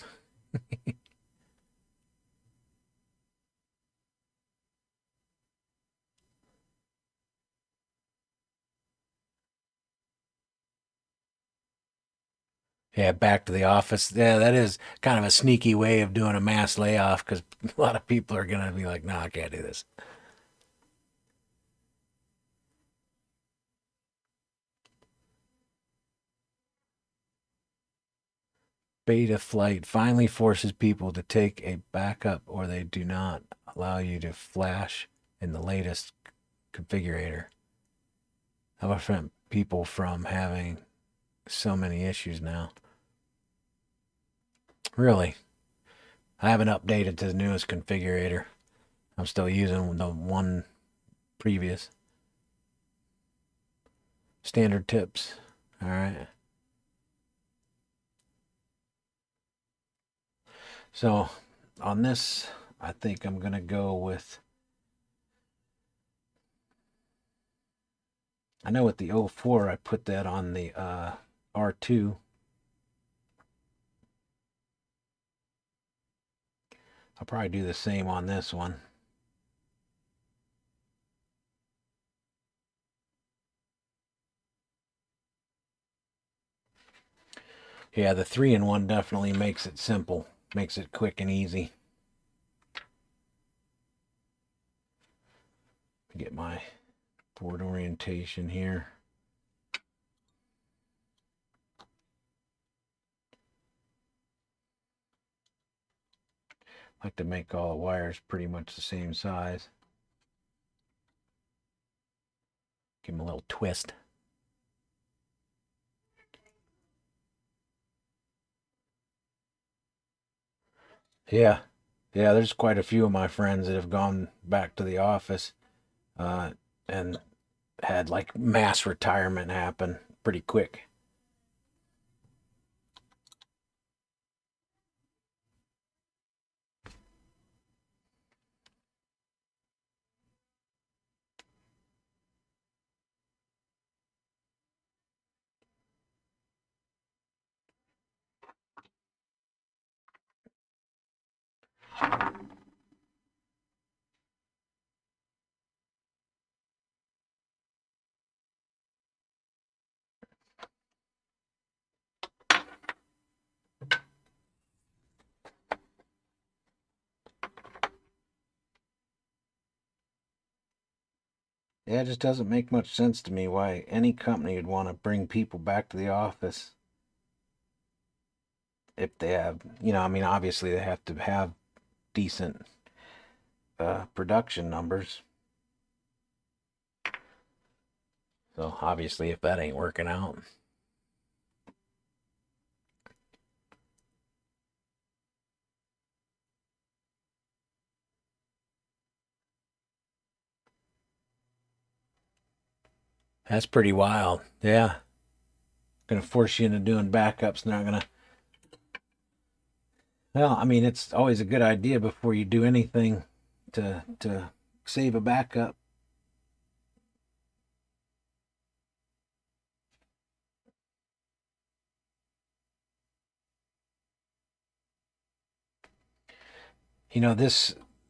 Yeah, back to the office. Yeah, that is kind of a sneaky way of doing a mass layoff because a lot of people are gonna be like, "No, I can't do this." Beta flight finally forces people to take a backup, or they do not allow you to flash in the latest configurator. How about prevent people from having so many issues now? Really? I haven't updated to the newest configurator. I'm still using the one previous. Standard tips. All right. So on this, I think I'm going to go with, I know with the 04, I put that on the R2. I'll probably do the same on this one. Yeah, the 3-in-1 definitely makes it simple, makes it quick and easy. Get my board orientation here. I like to make all the wires pretty much the same size. Give them a little twist. Yeah, yeah, there's quite a few of my friends that have gone back to the office and had like mass retirement happen pretty quick. Yeah, it just doesn't make much sense to me why any company would want to bring people back to the office if they have, I mean, obviously they have to have decent production numbers. So obviously, if that ain't working out, that's pretty wild. Yeah, gonna force you into doing backups. Not gonna. Well, I mean, it's always a good idea before you do anything to save a backup.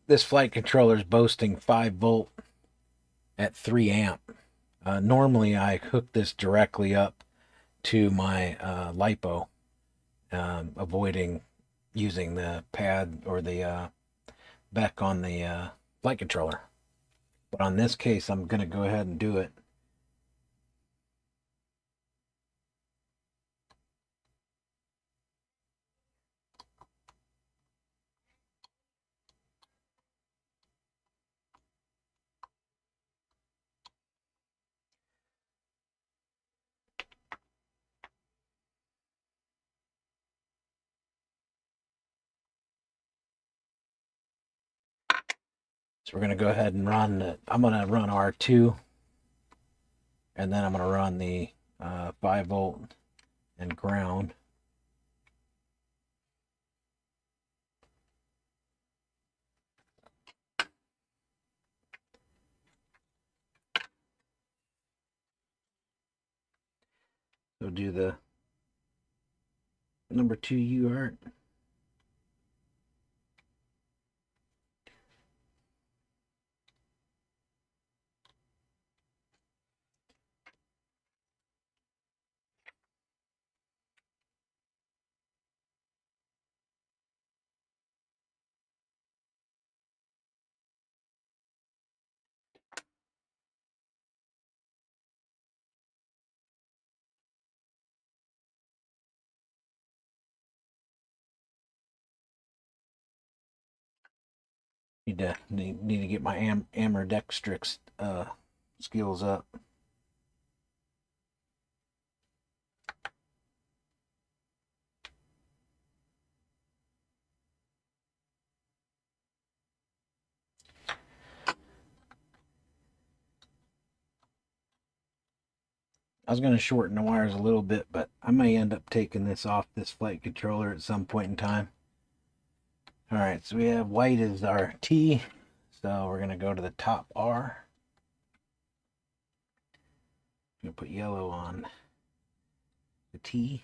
This flight controller is boasting 5 volt at 3 amp. Normally, I hook this directly up to my lipo, avoiding using the pad or the back on the flight controller. But on this case, I'm going to go ahead and do it. So we're going to go ahead and I'm going to run R2, and then I'm going to run the 5 volt and ground. So do the number 2 UART. Need to get my ambidextrous skills up. I was going to shorten the wires a little bit, but I may end up taking this off this flight controller at some point in time. All right, so we have white as our T, so we're going to go to the top R. I'm going to put yellow on the T.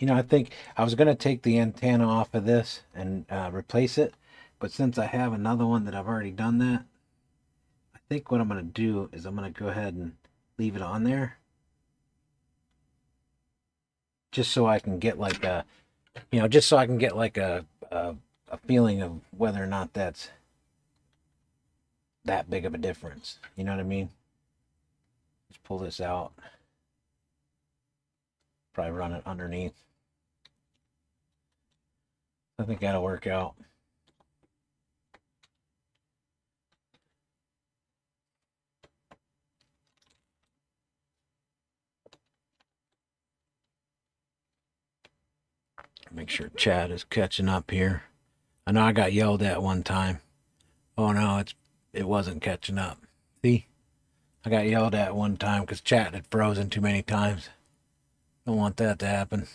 I think I was going to take the antenna off of this and replace it, but since I have another one that I've already done that, I think what I'm going to do is I'm going to go ahead and leave it on there, just so I can get like a, just so I can get like a feeling of whether or not that's that big of a difference. You know what I mean? Let's pull this out. Probably run it underneath. I think that'll work out. Make sure Chad is catching up here. I know I got yelled at one time. Oh no, it wasn't catching up. See? I got yelled at one time because chat had frozen too many times. Don't want that to happen.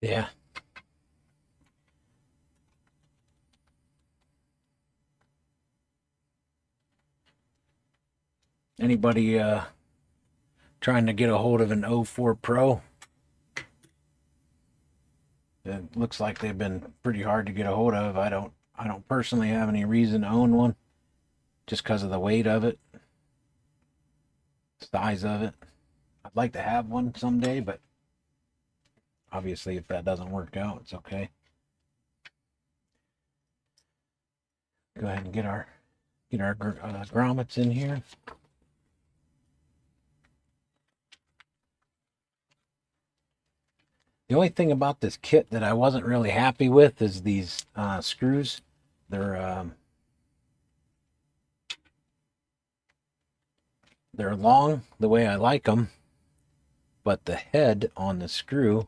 Yeah. Anybody trying to get a hold of an 04 Pro? It looks like they've been pretty hard to get a hold of. I don't personally have any reason to own one just because of the weight of it, size of it. I'd like to have one someday, but obviously if that doesn't work out, it's okay. Go ahead and get our grommets in here. The only thing about this kit that I wasn't really happy with is these screws. They're long the way I like them, but the head on the screw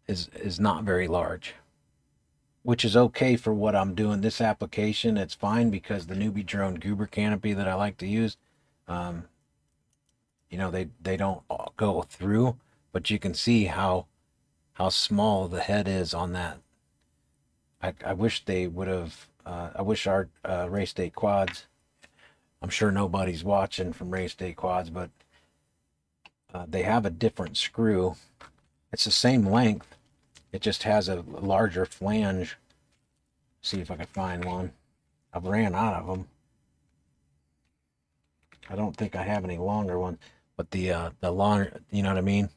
is not very large, which is okay for what I'm doing. This application, it's fine because the Newbie Drone Goober canopy that I like to use, they don't go through, but you can see how small the head is on that. I wish they would have. I wish our Race Day Quads. I'm sure nobody's watching from Race Day Quads, but they have a different screw. It's the same length. It just has a larger flange. See if I can find one. I've ran out of them. I don't think I have any longer ones, but the longer, you know what I mean?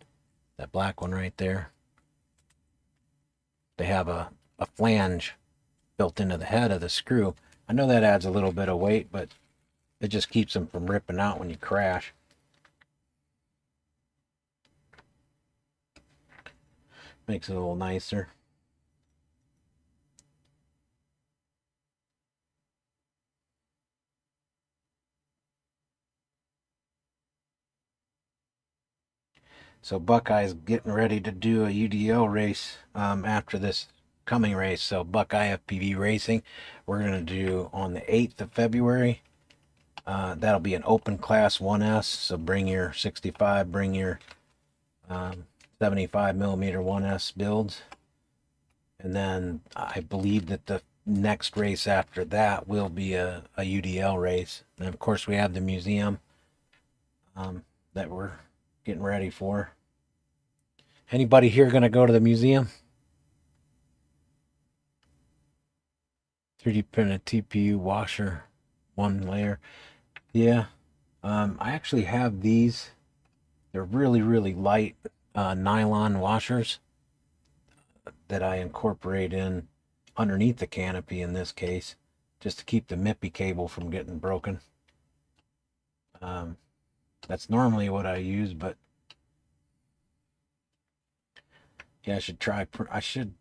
That black one right there. They have a flange built into the head of the screw. I know that adds a little bit of weight, but it just keeps them from ripping out when you crash. Makes it a little nicer. So Buckeye's getting ready to do a UDL race after this coming race. So Buckeye FPV Racing, we're going to do on the 8th of February. That'll be an open class 1S. So bring your 65, bring your 75 millimeter 1S builds. And then I believe that the next race after that will be a UDL race. And of course we have the museum that we're getting ready for. Anybody here going to go to the museum? 3D printed TPU washer, 1 layer. Yeah. I actually have these. They're really, really light nylon washers that I incorporate in underneath the canopy in this case, just to keep the MIPI cable from getting broken. That's normally what I use, but yeah, I should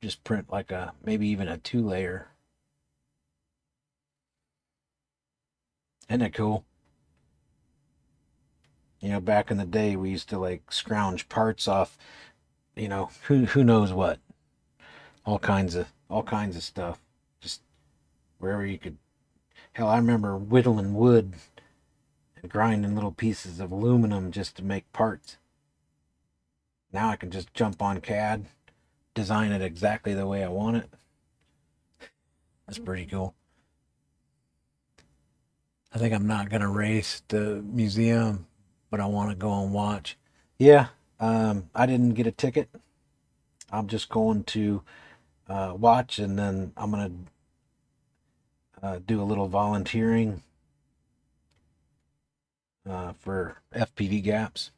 just print like maybe even a 2-layer. Isn't that cool? Back in the day, we used to like scrounge parts off, who knows what, all kinds of stuff, just wherever you could. Hell, I remember whittling wood and grinding little pieces of aluminum just to make parts. Now I can just jump on CAD, design it exactly the way I want it. That's pretty cool. I think I'm not gonna race the museum, but I want to go and watch. Yeah, I didn't get a ticket. I'm just going to watch, and then I'm gonna do a little volunteering for FPV Gaps.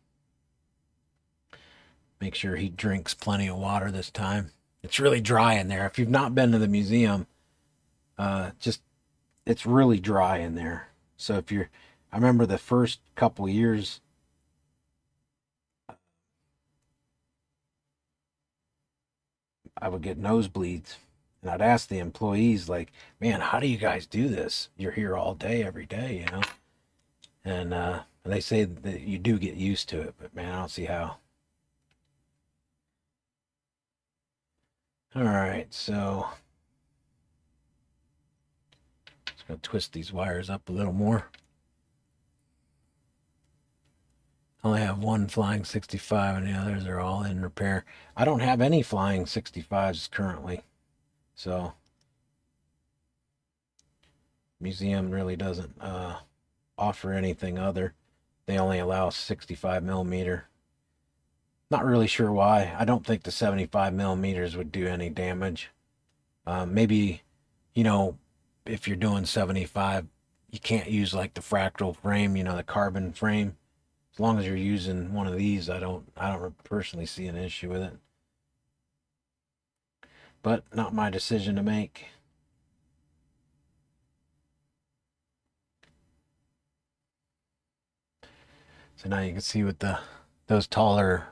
Make sure he drinks plenty of water this time. It's really dry in there. If you've not been to the museum, it's really dry in there. So I remember the first couple years, I would get nosebleeds, and I'd ask the employees, like, man, how do you guys do this? You're here all day, every day, And they say that you do get used to it, but man, I don't see how. All right, so just gonna twist these wires up a little more. I only have one flying 65 and the others are all in repair. I don't have any flying 65s currently, so museum really doesn't offer anything other. They only allow 65 millimeter. Not really sure why. I don't think the 75 millimeters would do any damage. Maybe, you know, if you're doing 75, you can't use like the fractal frame, the carbon frame. As long as you're using one of these, I don't personally see an issue with it. But not my decision to make. So now you can see with those taller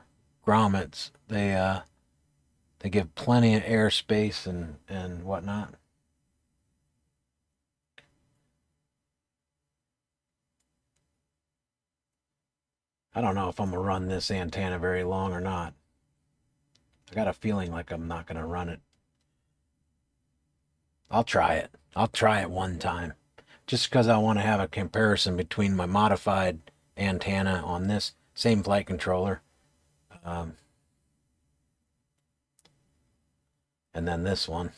grommets, they give plenty of airspace and whatnot. I don't know if I'm gonna run this antenna very long or not. I got a feeling like I'm not gonna run it. I'll try it. I'll try it one time, just because I want to have a comparison between my modified antenna on this same flight controller, um, and then this one.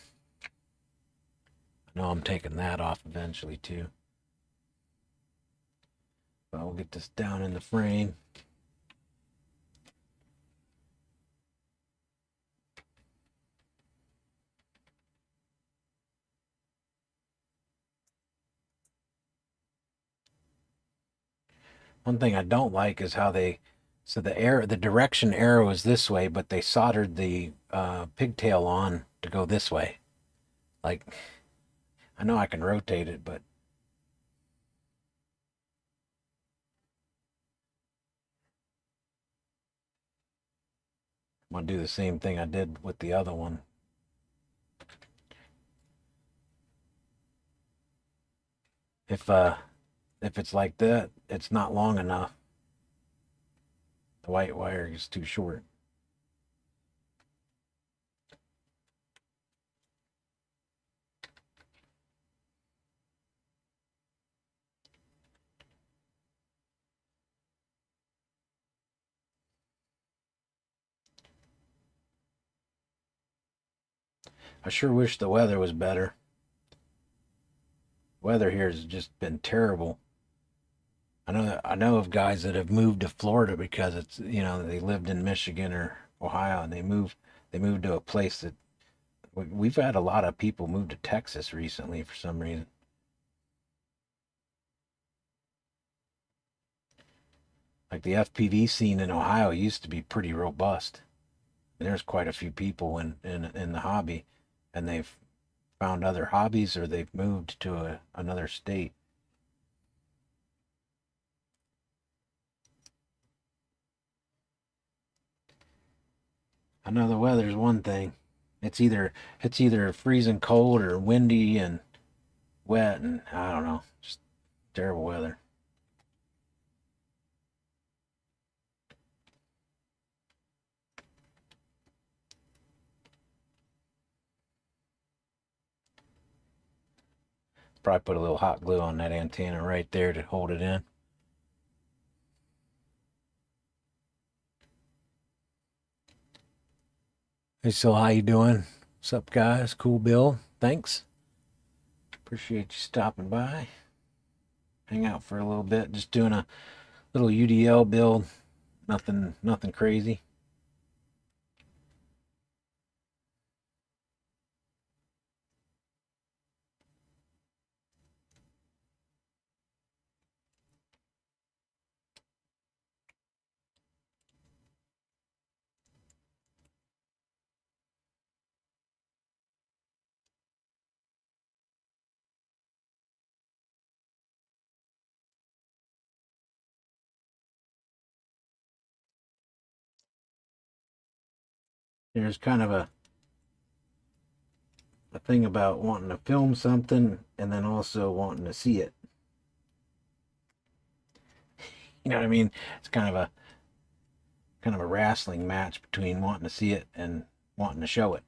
I know I'm taking that off eventually too. But we'll get this down in the frame. One thing I don't like is how so the direction arrow is this way, but they soldered the pigtail on to go this way. Like, I know I can rotate it, but I'm gonna do the same thing I did with the other one. If it's like that, it's not long enough. The white wire is too short. I sure wish the weather was better. Weather here has just been terrible. I know of guys that have moved to Florida because it's they lived in Michigan or Ohio and they moved to a place that we've had a lot of people move to Texas recently for some reason. Like the FPV scene in Ohio used to be pretty robust. There's quite a few people in the hobby, and they've found other hobbies or they've moved to another state. I know the weather's one thing. It's either freezing cold or windy and wet, and I don't know, just terrible weather. Probably put a little hot glue on that antenna right there to hold it in. Hey, so how you doing? What's up, guys? Cool Bill. Thanks. Appreciate you stopping by. Hang out for a little bit. Just doing a little UDL build. Nothing crazy. There's kind of a thing about wanting to film something and then also wanting to see it. You know what I mean? It's kind of a wrestling match between wanting to see it and wanting to show it.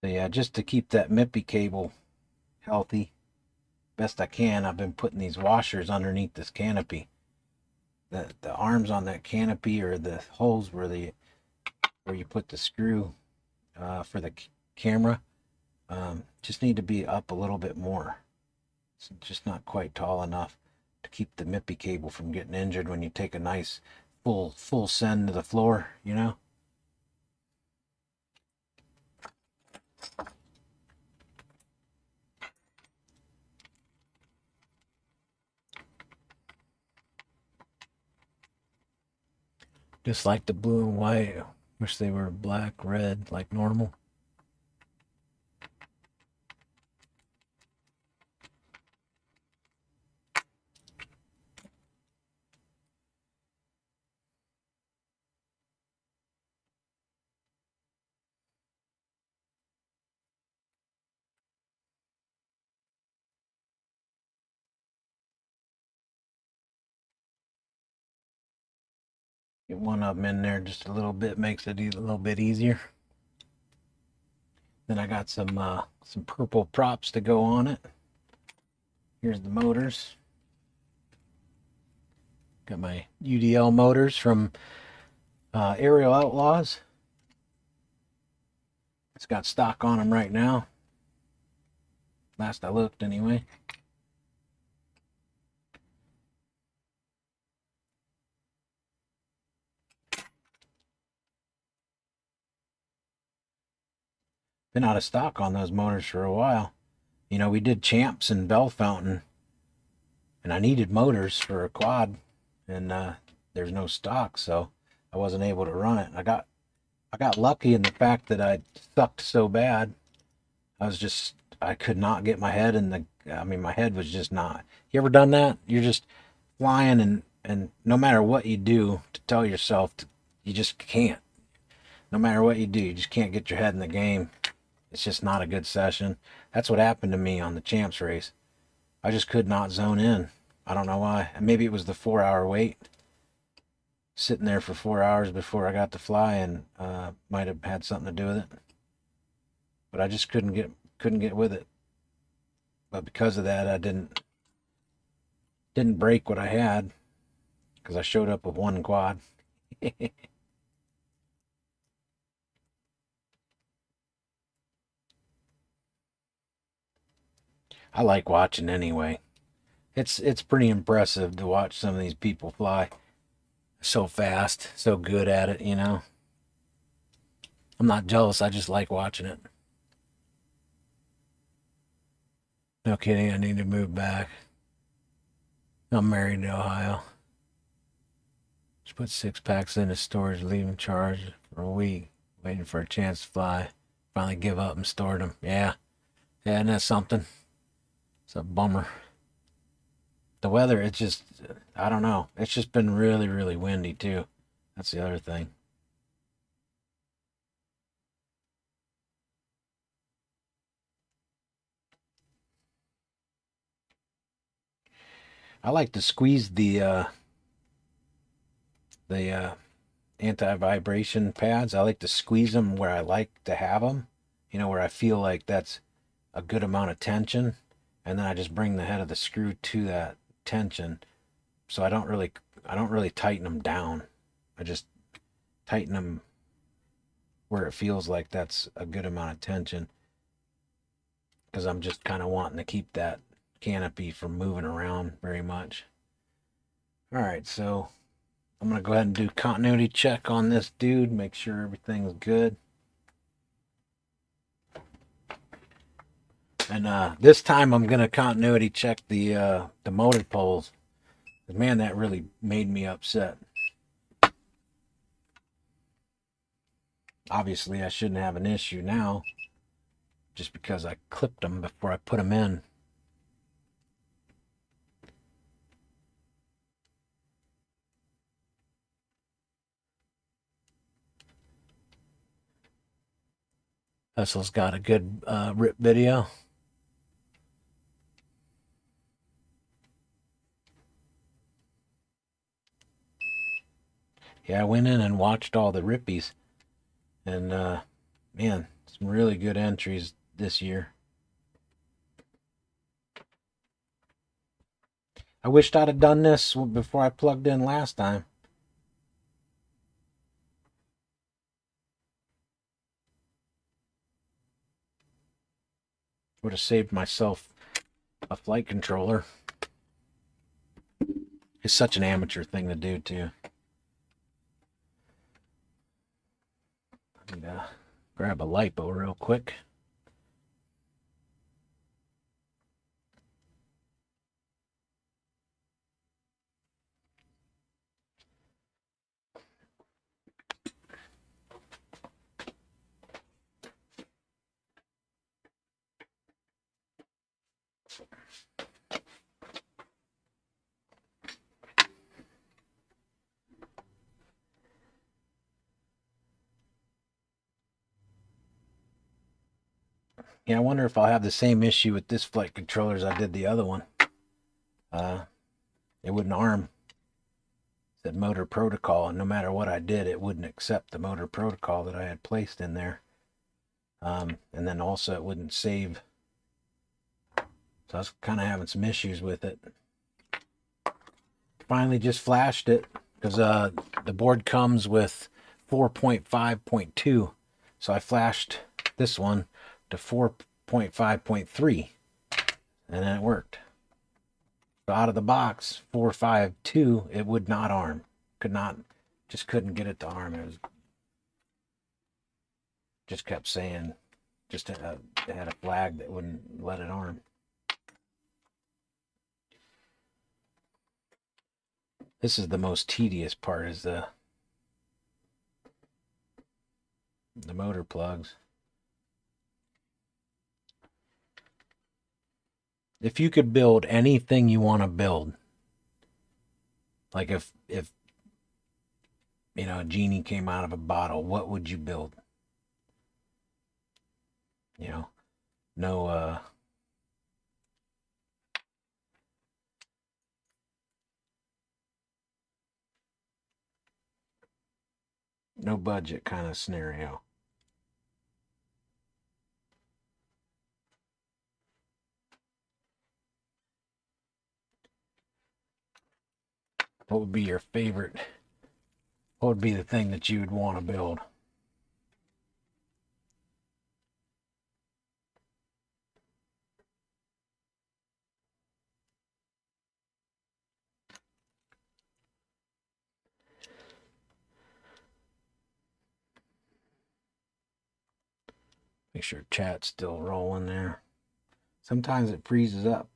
So yeah, just to keep that MIPI cable healthy. Best I can. I've been putting these washers underneath this canopy. The arms on that canopy, or the holes where you put the screw for the camera, just need to be up a little bit more. It's just not quite tall enough to keep the MIPI cable from getting injured when you take a nice full send to the floor, you know. Just like the blue and white. Wish they were black, red, like normal. Get one of them in there just a little bit, makes it a little bit easier. Then I got some purple props to go on it. Here's the motors. Got my UDL motors from Aerial Outlaws. It's got stock on them right now. Last I looked, anyway. Been out of stock on those motors for a while. You know, we did Champs and Bell Fountain, and I needed motors for a quad, and there's no stock, so I wasn't able to run it. I got lucky in the fact that I sucked so bad. I could not get my head in my head was just not. You ever done that? You're just flying, and no matter what you do to tell yourself, you just can't. No matter what you do, you just can't get your head in the game. It's just not a good session. That's what happened to me on the Champs race. I just could not zone in. I don't know why. Maybe it was the 4-hour wait. Sitting there for 4 hours before I got to fly, and might have had something to do with it. But I just couldn't get with it. But because of that, I didn't break what I had, because I showed up with one quad. I like watching anyway. It's pretty impressive to watch some of these people fly so fast, so good at it, you know. I'm not jealous, I just like watching it. No kidding, I need to move back. I'm married to Ohio. Just put 6 packs into storage, leave them charged for a week, waiting for a chance to fly. Finally give up and stored them. Yeah, and that's something. It's a bummer. The weather, it's just, I don't know. It's just been really, really windy too. That's the other thing. I like to squeeze the anti-vibration pads. I like to squeeze them where I like to have them. You know, where I feel like that's a good amount of tension, and then I just bring the head of the screw to that tension. So I don't really tighten them down. I just tighten them where it feels like that's a good amount of tension, because I'm just kind of wanting to keep that canopy from moving around very much. All right, so I'm going to go ahead and do continuity check on this dude, make sure everything's good. And this time I'm going to continuity check the motor poles. Man, that really made me upset. Obviously, I shouldn't have an issue now, just because I clipped them before I put them in. Tesla's got a good rip video. Yeah, I went in and watched all the rippies, and man, some really good entries this year. I wished I'd have done this before I plugged in last time. Would have saved myself a flight controller. It's such an amateur thing to do, too. I need to grab a lipo real quick. Yeah, I wonder if I'll have the same issue with this flight controller as I did the other one. It wouldn't arm. It said motor protocol, and no matter what I did, it wouldn't accept the motor protocol that I had placed in there. And then also it wouldn't save. So I was kind of having some issues with it. Finally just flashed it because the board comes with 4.5.2. So I flashed this one to 4.5.3 and then it worked. So out of the box, 4.5.2, it would not arm. Just couldn't get it to arm. It was just kept saying, it had a flag that wouldn't let it arm. This is the most tedious part, is the motor plugs. If you could build anything you want to build, like if you know a genie came out of a bottle, what would you build? You know, no no budget kind of scenario. What would be your favorite? What would be the thing that you would want to build? Make sure chat's still rolling there. Sometimes it freezes up.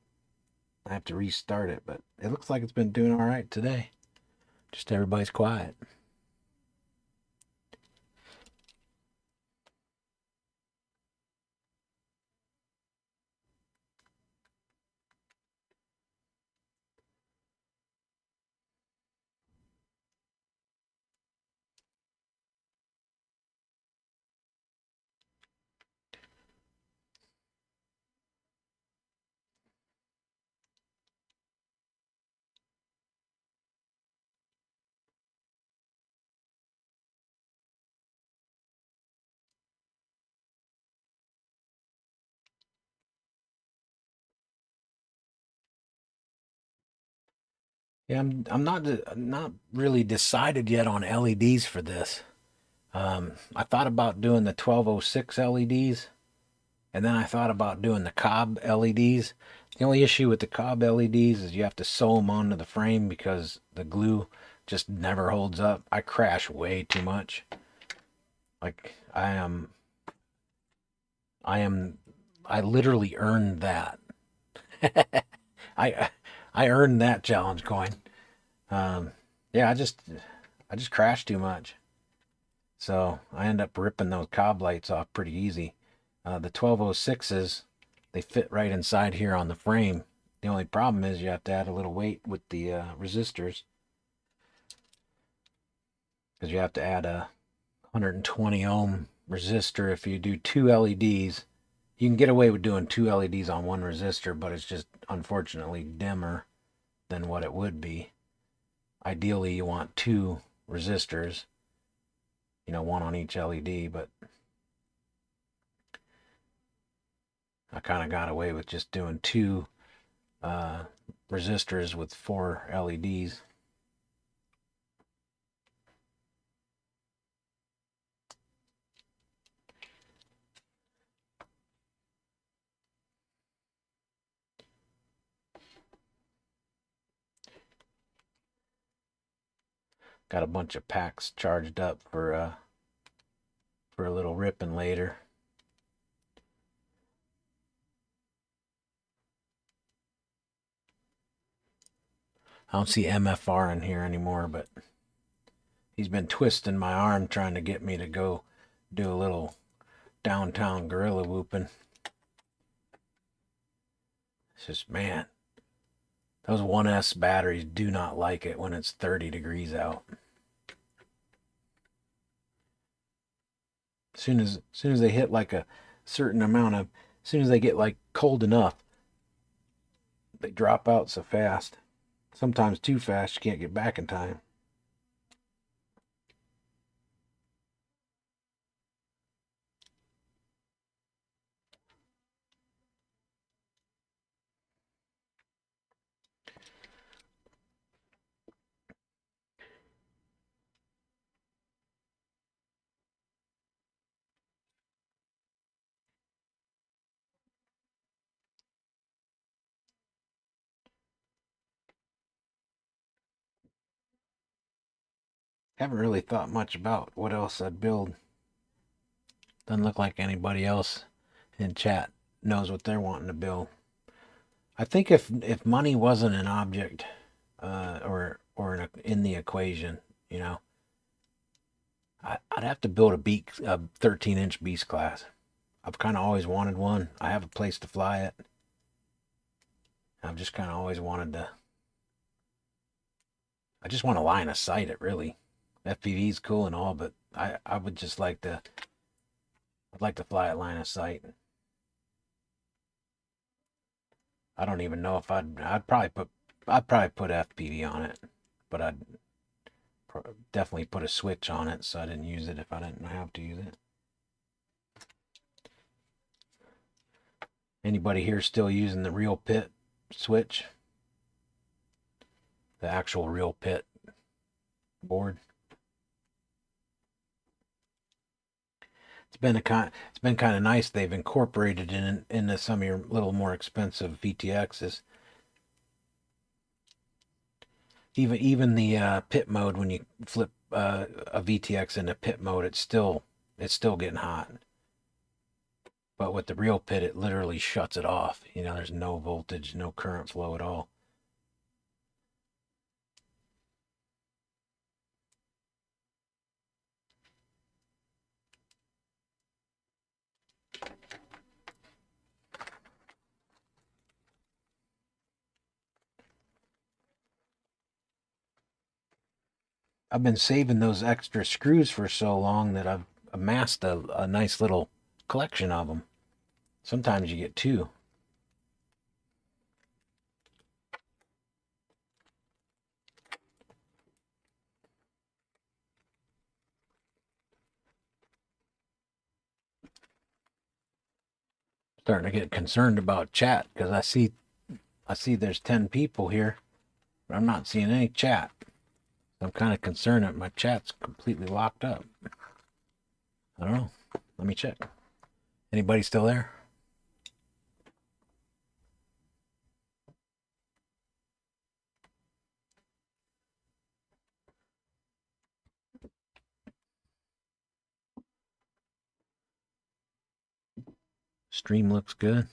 I have to restart it, but it looks like it's been doing all right today. Just everybody's quiet. Yeah, I'm not really decided yet on LEDs for this. I thought about doing the 1206 LEDs, and then I thought about doing the Cobb LEDs. The only issue with the Cobb LEDs is you have to sew them onto the frame because the glue just never holds up. I crash way too much. Like I literally earned that. I I earned that challenge coin. Yeah, I just crash too much. So I end up ripping those cob lights off pretty easy. The 1206s, they fit right inside here on the frame. The only problem is you have to add a little weight with the resistors, because you have to add a 120 ohm resistor if you do two LEDs. You can get away with doing two LEDs on one resistor, but it's just unfortunately dimmer than what it would be. Ideally, you want two resistors, one on each LED, but I kind of got away with just doing two resistors with 4 LEDs. Got a bunch of packs charged up for a little ripping later. I don't see MFR in here anymore, but he's been twisting my arm trying to get me to go do a little downtown gorilla whooping. It's just, man, those 1S batteries do not like it when it's 30 degrees out. As soon as they hit like a certain amount of, as soon as they get like cold enough, they drop out so fast. Sometimes too fast, you can't get back in time. Haven't really thought much about what else I'd build. Doesn't look like anybody else in chat knows what they're wanting to build. I think if money wasn't an object, or in the equation, you know, I'd have to build a 13-inch beast class. I've kind of always wanted one. I have a place to fly it. I've just kind of always wanted to. I just want to line of sight it, really. FPV is cool and all, but I would just like to. I'd like to fly at line of sight. I don't even know if I'd probably put FPV on it, but I'd definitely put a switch on it so I didn't use it if I didn't have to use it. Anybody here still using the real pit switch? The actual real pit board? It's been kind of nice. They've incorporated it into some of your little more expensive VTXs. Even the pit mode, when you flip a VTX into pit mode, it's still getting hot. But with the real pit, it literally shuts it off. You know, there's no voltage, no current flow at all. I've been saving those extra screws for so long that I've amassed a nice little collection of them. Sometimes you get two. Starting to get concerned about chat because I see there's 10 people here, but I'm not seeing any chat. I'm kind of concerned that my chat's completely locked up. I don't know. Let me check. Anybody still there? Stream looks good.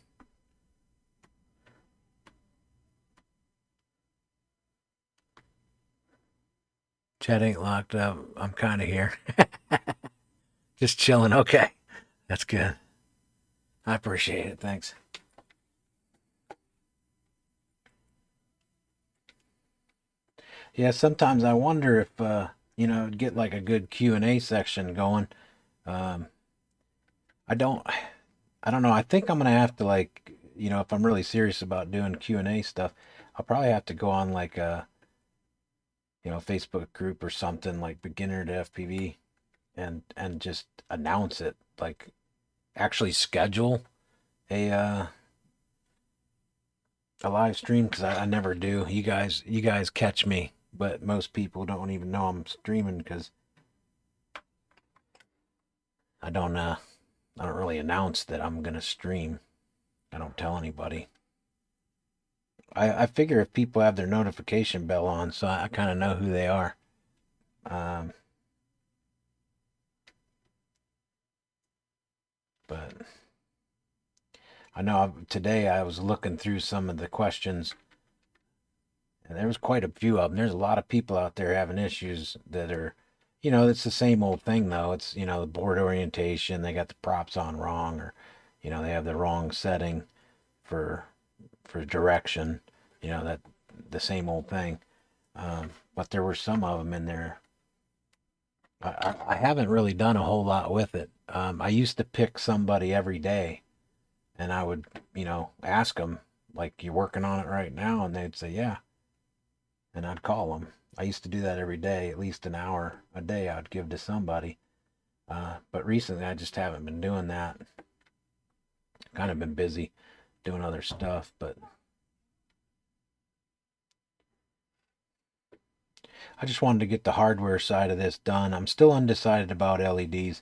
Chat ain't locked up. I'm kind of here. Just chilling. Okay. That's good. I appreciate it. Thanks. Yeah, sometimes I wonder if get like a good Q&A section going. Um, I don't know. I think I'm gonna have to, like, if I'm really serious about doing Q&A stuff, I'll probably have to go on like a Facebook group or something, like beginner to FPV, and just announce it, like actually schedule a a live stream because I never do. You guys catch me, but most people don't even know I'm streaming because I don't really announce that I'm gonna stream. I don't tell anybody. I figure if people have their notification bell on, so I kind of know who they are. Um, but I know today I was looking through some of the questions, and there was quite a few of them. There's a lot of people out there having issues that are, it's the same old thing though. It's, the board orientation, they got the props on wrong, or, they have the wrong setting for direction, that the same old thing. But there were some of them in there. I haven't really done a whole lot with it. I used to pick somebody every day, and I would, ask them, like, "You working on it right now?" And they'd say, "Yeah." And I'd call them. I used to do that every day, at least an hour a day I'd give to somebody. But recently I just haven't been doing that. Kind of been busy doing other stuff, but I just wanted to get the hardware side of this done. I'm still undecided about LEDs.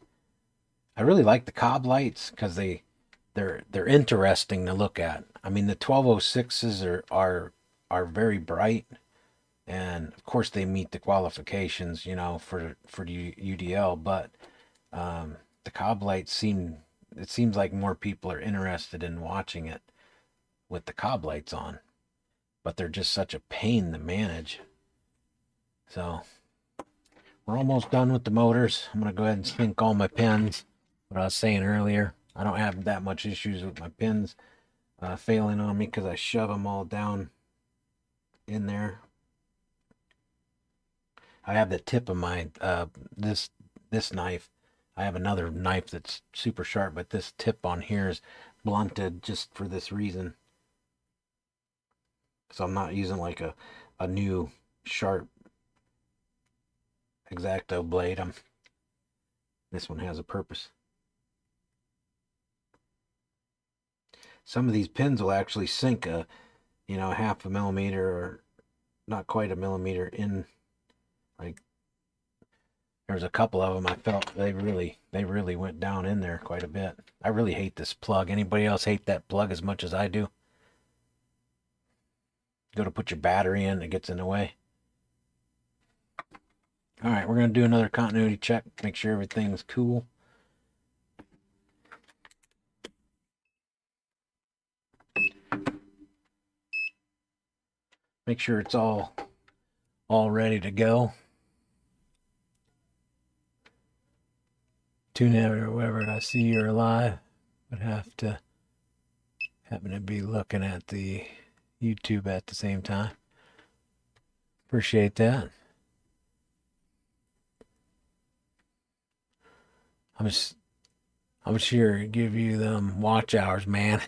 I really like the cob lights because they're interesting to look at. I mean, the 1206s are very bright, and of course they meet the qualifications, for UDL. But the cob lights seems like more people are interested in watching it with the cob lights on, but they're just such a pain to manage. So we're almost done with the motors. I'm gonna go ahead and sync all my pins. What I was saying earlier, I don't have that much issues with my pins failing on me because I shove them all down in there. I have the tip of my this knife. I have another knife that's super sharp, but this tip on here is blunted just for this reason. So I'm not using like a new sharp X-Acto blade. This one has a purpose. Some of these pins will actually sink a half a millimeter or not quite a millimeter in. Like, there's a couple of them I felt they really went down in there quite a bit. I really hate this plug. Anybody else hate that plug as much as I do? Go to put your battery in, it gets in the way. All right, we're going to do another continuity check, make sure everything's cool. Make sure it's all ready to go. Tune in or wherever I see you're live, but have to happen to be looking at the YouTube at the same time. Appreciate that. I'm sure to give you them watch hours, man.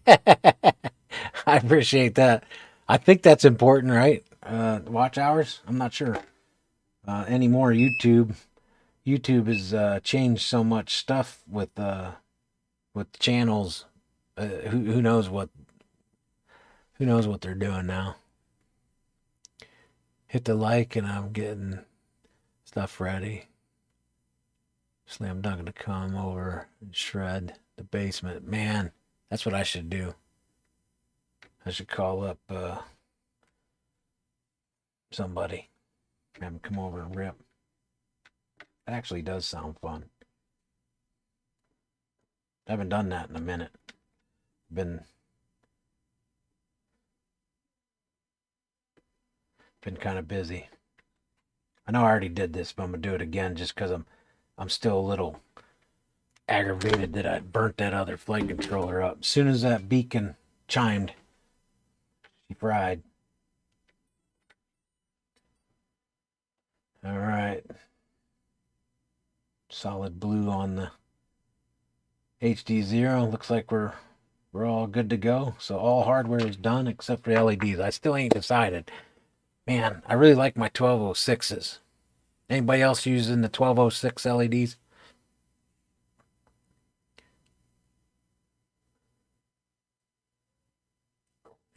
I appreciate that. I think that's important, right? Watch hours. I'm not sure anymore. YouTube has changed so much stuff with channels. Who knows what they're doing now? Hit the like, and I'm getting stuff ready. Slam Dunk to come over and shred the basement. Man, that's what I should do. I should call up somebody, have them come over and rip. It actually does sound fun. I haven't done that in a minute. Been kind of busy. I know I already did this, but I'm gonna do it again just because I'm still a little aggravated that I burnt that other flight controller up. As soon as that beacon chimed, she fried. All right. Solid blue on the HD0. Looks like we're all good to go. So all hardware is done except for LEDs. I still ain't decided. Man, I really like my 1206s. Anybody else using the 1206 LEDs?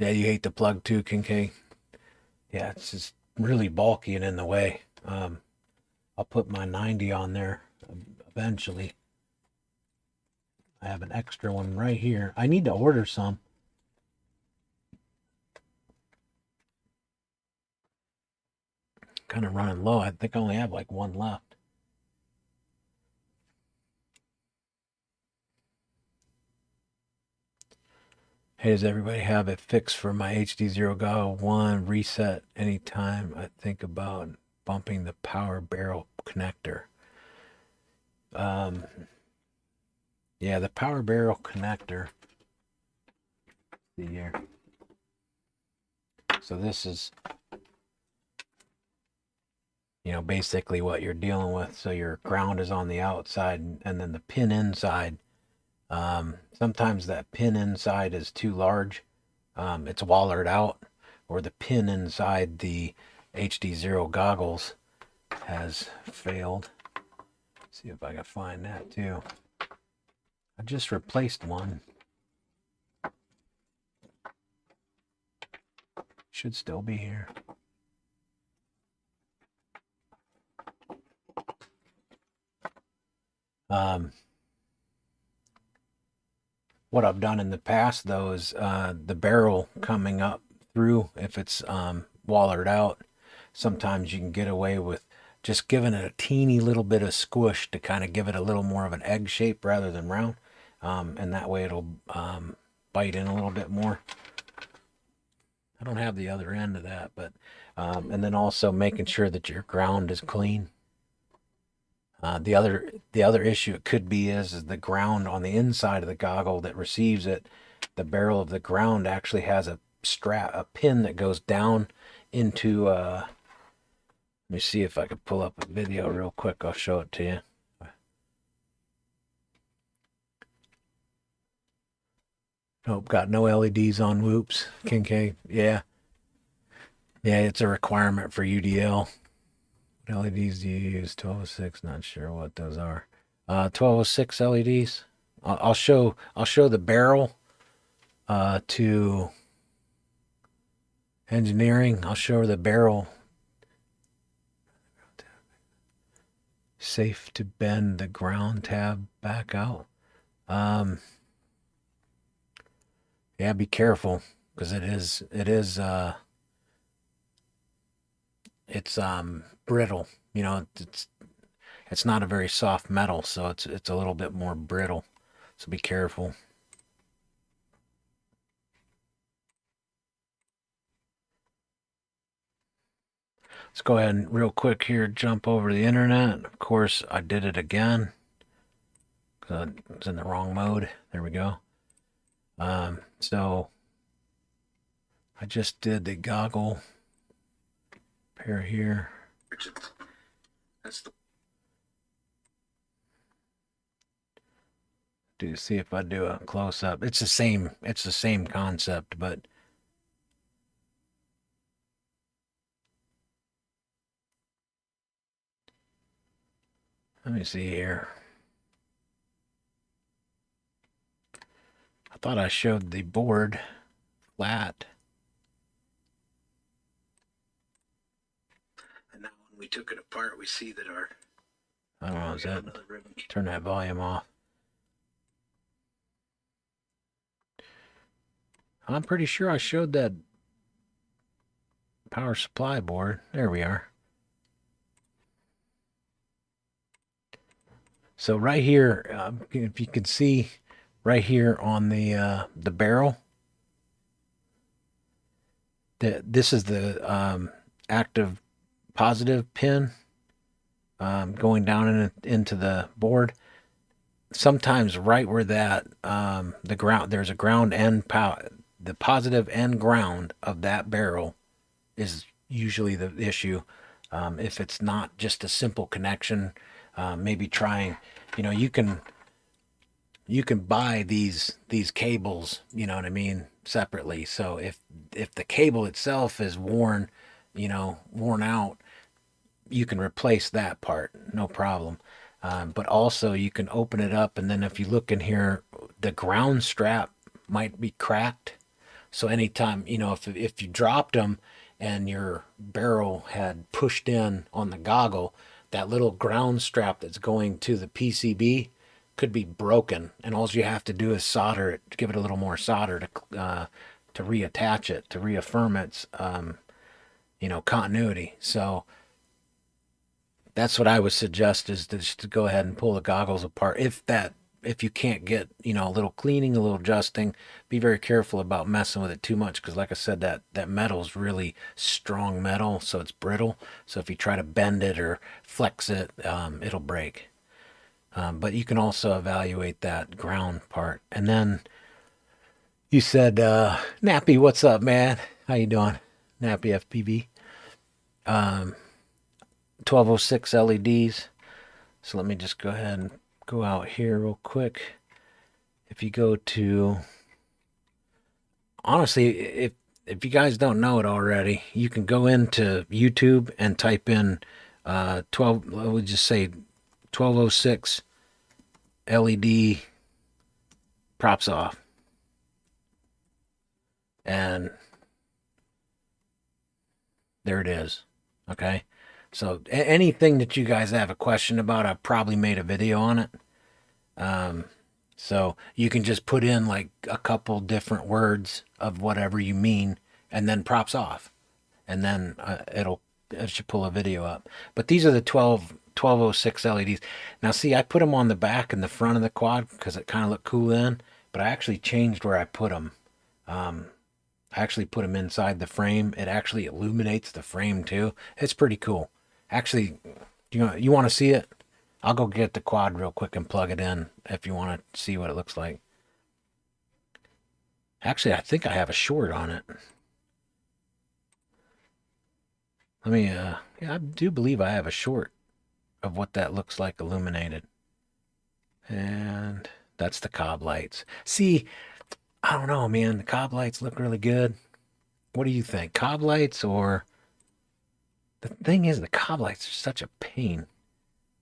Yeah, you hate the plug too, Kincaid. Yeah, it's just really bulky and in the way. I'll put my 90 on there eventually. I have an extra one right here. I need to order some. Kind of running low. I think I only have like one left. Hey, does everybody have it fixed for my HD0 Goggle 1 reset anytime I think about bumping the power barrel connector? Yeah, the power barrel connector. See here. So this is, basically what you're dealing with. So your ground is on the outside, and then the pin inside. Sometimes that pin inside is too large. It's wallered out, or the pin inside the HD0 goggles has failed. Let's see if I can find that too. I just replaced one. Should still be here. What I've done in the past though is the barrel coming up through, if it's wallered out, sometimes you can get away with just giving it a teeny little bit of squish to kind of give it a little more of an egg shape rather than round, and that way it'll bite in a little bit more. I don't have the other end of that, but and then also making sure that your ground is clean. The other issue it could be is the ground on the inside of the goggle that receives it. The barrel of the ground actually has a pin that goes down into. Let me see if I can pull up a video real quick. I'll show it to you. Nope, got no LEDs on whoops. Kincaid, yeah, it's a requirement for UDL. What LEDs do you use? 1206. Not sure what those are. 1206 LEDs. I'll show the barrel to engineering. I'll show the barrel. Safe to bend the ground tab back out. Yeah, be careful because it's brittle. It's not a very soft metal, so it's a little bit more brittle. So be careful. Let's go ahead and real quick here jump over the internet. Of course, I did it again because I was in the wrong mode. There we go. So I just did the goggle pair here. See if I do a close up. It's the same concept, but let me see here. I thought I showed the board flat. And now when we took it apart, we see that I don't know, is that, turn that volume off. I'm pretty sure I showed that power supply board. There we are. So right here, if you can see right here on the barrel, this is the active positive pin going down into the board. Sometimes right where that the ground, there's a ground and power. The positive and ground of that barrel is usually the issue. If it's not just a simple connection, maybe trying, you can buy these cables, you know what I mean, separately. So if the cable itself is worn out, you can replace that part, no problem. But also you can open it up, and then if you look in here, the ground strap might be cracked. So anytime, you know, if you dropped them and your barrel had pushed in on the goggle, that little ground strap that's going to the PCB could be broken, and all you have to do is solder it, give it a little more solder to reattach it, to reaffirm its you know, continuity. So that's what I would suggest, is just to go ahead and pull the goggles apart. If you can't get, you know, a little cleaning, a little adjusting, be very careful about messing with it too much, because like I said, that metal is really strong metal, so it's brittle. So if you try to bend it or flex it, it'll break. But you can also evaluate that ground part. And then you said, Nappy, what's up, man? How you doing? Nappy FPV. 1206 LEDs. So let me just go ahead and go out here real quick. If you go to, honestly, if you guys don't know it already, you can go into YouTube and type in 12, let me just say 1206 LED Propsoff. And there it is. Okay. So anything that you guys have a question about, I probably made a video on it. So you can just put in like a couple different words of whatever you mean, and then props off, and then it should pull a video up. But these are the 1206 LEDs. Now see, I put them on the back and the front of the quad because it kind of looked cool then, but I actually changed where I put them. I actually put them inside the frame. It actually illuminates the frame too. It's pretty cool. Actually, you want to see it? I'll go get the quad real quick and plug it in if you want to see what it looks like. Actually, I think I have a short on it. Let me, yeah, I do believe I have a short of what that looks like illuminated. And that's the cob lights. See, I don't know, man. The cob lights look really good. What do you think? Cob lights, or the thing is, the cob lights are such a pain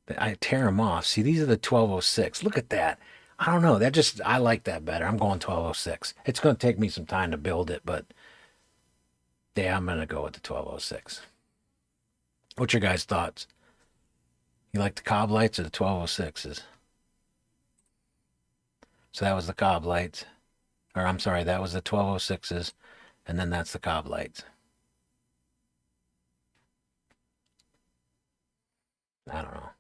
that I tear them off. See, these are the 1206. Look at that. I don't know. I like that better. I'm going 1206. It's going to take me some time to build it, but yeah, I'm going to go with the 1206. What's your guys' thoughts? You like the cob lights or the 1206s? So that was the cob lights. Or I'm sorry, that was the 1206s. And then that's the cob lights. I don't know.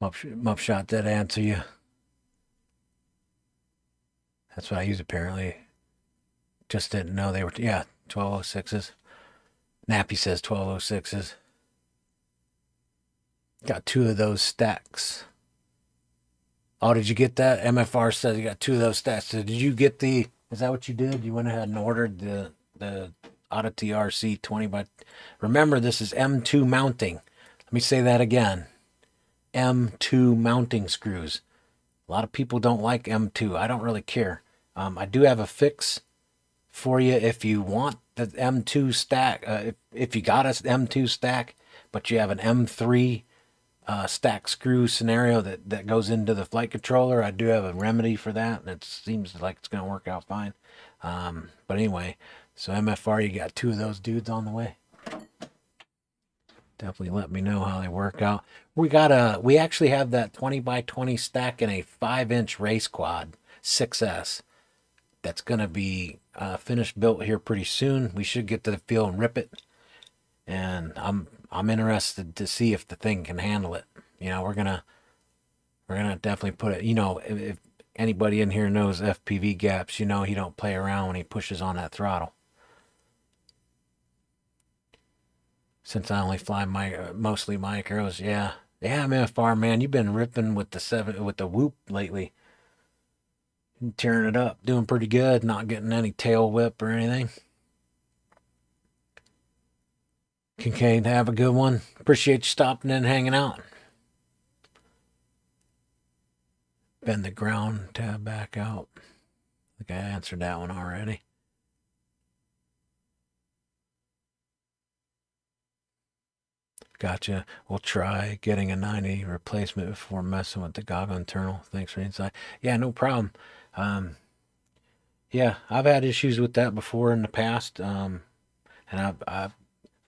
Mupshot, did I answer you? That's what I use apparently. Just didn't know they were, yeah, 1206s. Nappy says 1206s. Got two of those stacks. Oh, did you get that? MFR says you got two of those stacks. So did you get is that what you did? You went ahead and ordered the Oddity RC 20 by, remember this is M2 mounting. Let me say that again. M2 mounting screws. A lot of people don't like M2. I don't really care. I do have a fix for you if you want the M2 stack. If you got a M2 stack, but you have an M3 stack screw scenario that goes into the flight controller, I do have a remedy for that, and it seems like it's going to work out fine. But anyway, so MFR, you got two of those dudes on the way. Definitely let me know how they work out. We actually have that 20 by 20 stack in a 5-inch race quad 6S. That's going to be finished built here pretty soon. We should get to the field and rip it. And I'm interested to see if the thing can handle it. You know, we're gonna definitely put it. You know, if anybody in here knows FPV gaps, you know he don't play around when he pushes on that throttle. Since I only fly mostly micros, yeah, MFR, man, you've been ripping with the whoop lately. Tearing it up, doing pretty good, not getting any tail whip or anything. Kincaid, have a good one. Appreciate you stopping in and hanging out. Bend the ground tab back out. I think I answered that one already. Gotcha. We'll try getting a 90 replacement before messing with the goggle internal. Thanks for insight. Yeah, no problem. Um, yeah, I've had issues with that before in the past. And I've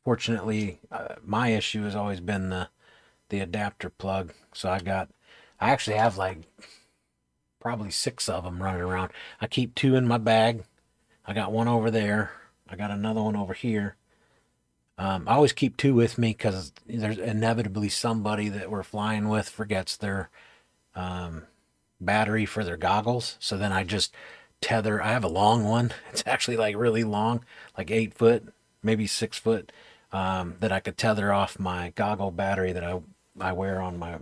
fortunately, my issue has always been the adapter plug. So I actually have like probably 6 of them running around. I keep 2 in my bag. I got one over there. I got another one over here. I always keep 2 with me because there's inevitably somebody that we're flying with forgets their battery for their goggles. So then I just tether. I have a long one. It's actually like really long, like 8 foot, maybe 6 foot, that I could tether off my goggle battery that I wear on my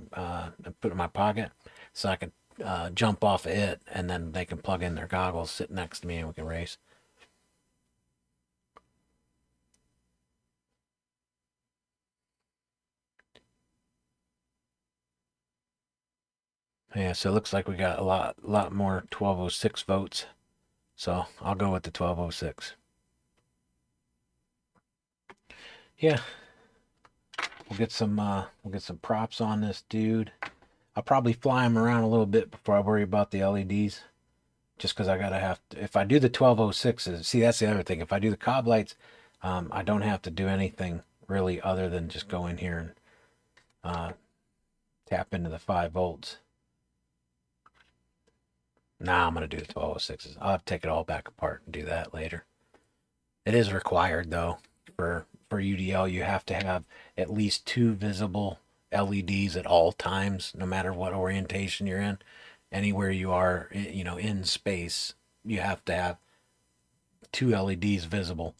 put in my pocket, so I could jump off of it, and then they can plug in their goggles, sit next to me, and we can race. Yeah, so it looks like we got a lot more 1206 votes. So I'll go with the 1206. Yeah, we'll get some props on this dude. I'll probably fly him around a little bit before I worry about the LEDs. Just because I gotta have to, if I do the 1206s, see, that's the other thing. If I do the cob lights, I don't have to do anything really other than just go in here and tap into the 5 volts. Now I'm gonna do the 1206s. I'll have to take it all back apart and do that later. It is required though for UDL. You have to have at least 2 visible LEDs at all times, no matter what orientation you're in. Anywhere you are, in space, you have to have 2 LEDs visible.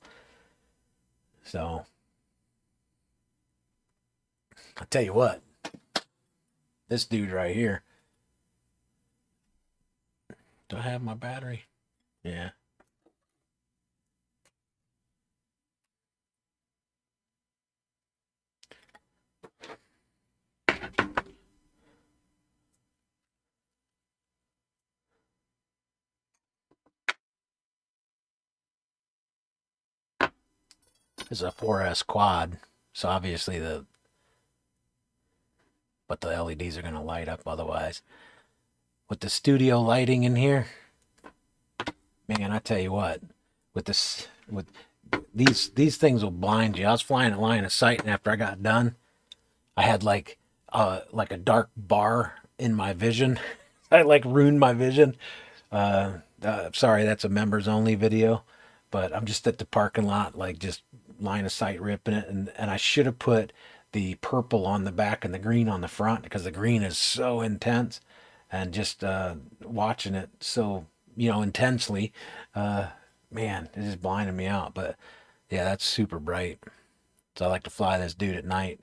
So I'll tell you what, this dude right here. Do I have my battery? Yeah. This is a 4S quad, so obviously but the LEDs are gonna light up otherwise. With the studio lighting in here, man, I tell you what, with these things will blind you. I was flying at line of sight, and after I got done, I had like a dark bar in my vision. I like ruined my vision. Sorry, that's a members only video, but I'm just at the parking lot, like just line of sight ripping it, and I should have put the purple on the back and the green on the front because the green is so intense, and just watching it so intensely, man, it just blinded me out. But yeah, that's super bright. So I like to fly this dude at night.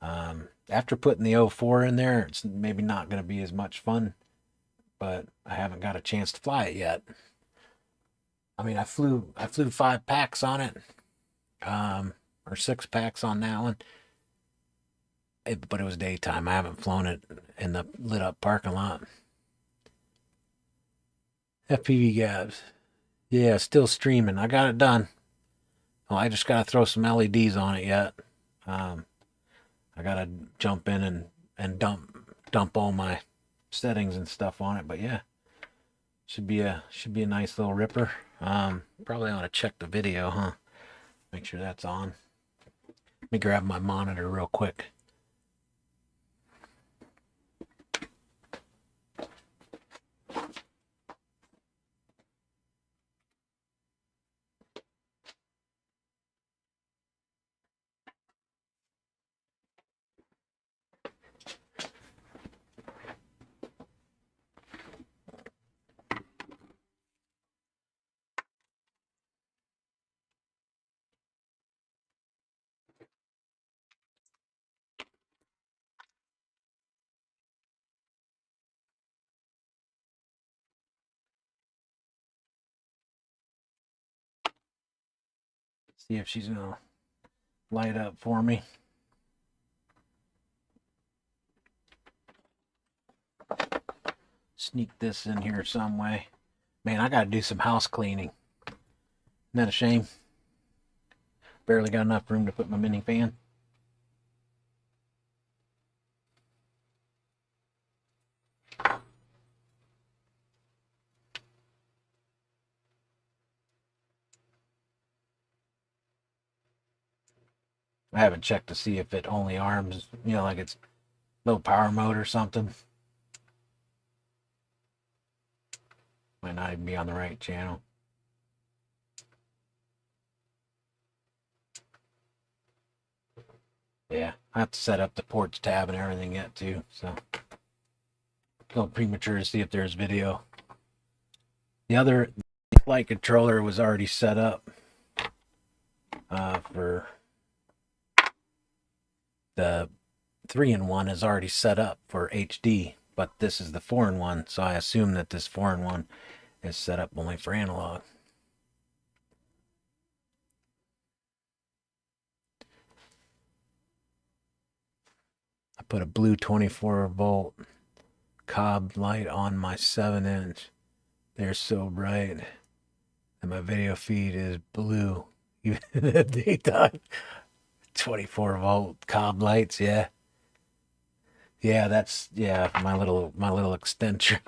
After putting the O4 in there, it's maybe not going to be as much fun, but I haven't got a chance to fly it yet. I mean, I flew 5 packs on it, or 6 packs on that one. But it was daytime. I haven't flown it in the lit up parking lot. FPV Gabs. Yeah, still streaming. I got it done. Well, I just got to throw some LEDs on it yet. I got to jump in and dump all my settings and stuff on it. But yeah, should be a nice little ripper. Probably ought to check the video, huh? Make sure that's on. Let me grab my monitor real quick. See if she's gonna light up for me. Sneak this in here some way. Man, I gotta do some house cleaning. Isn't that a shame? Barely got enough room to put my mini fan. I haven't checked to see if it only arms, like it's low power mode or something. Might not even be on the right channel. Yeah, I have to set up the ports tab and everything yet too, so a little premature to see if there's video. The other flight controller was already set up for the 3-in-1 is already set up for HD, but this is the 4-in-1, so I assume that this 4-in-1 is set up only for analog. I put a blue 24-volt cob light on my 7-inch. They're so bright, and my video feed is blue even in the daytime. 24-volt cob lights, yeah. Yeah, that's my little extension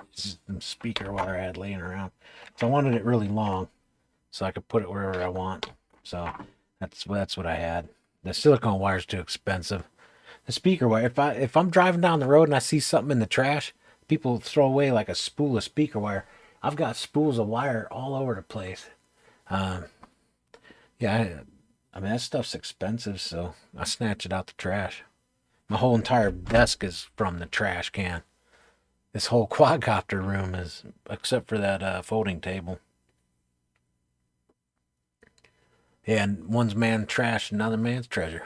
speaker wire I had laying around. So I wanted it really long, so I could put it wherever I want. So that's what I had. The silicone wire's too expensive. The speaker wire. If I'm driving down the road and I see something in the trash, people throw away like a spool of speaker wire. I've got spools of wire all over the place. Yeah, I mean that stuff's expensive, so I snatch it out the trash. My whole entire desk is from the trash can. This whole quadcopter room is, except for that folding table. Yeah, and one's man trash, another man's treasure.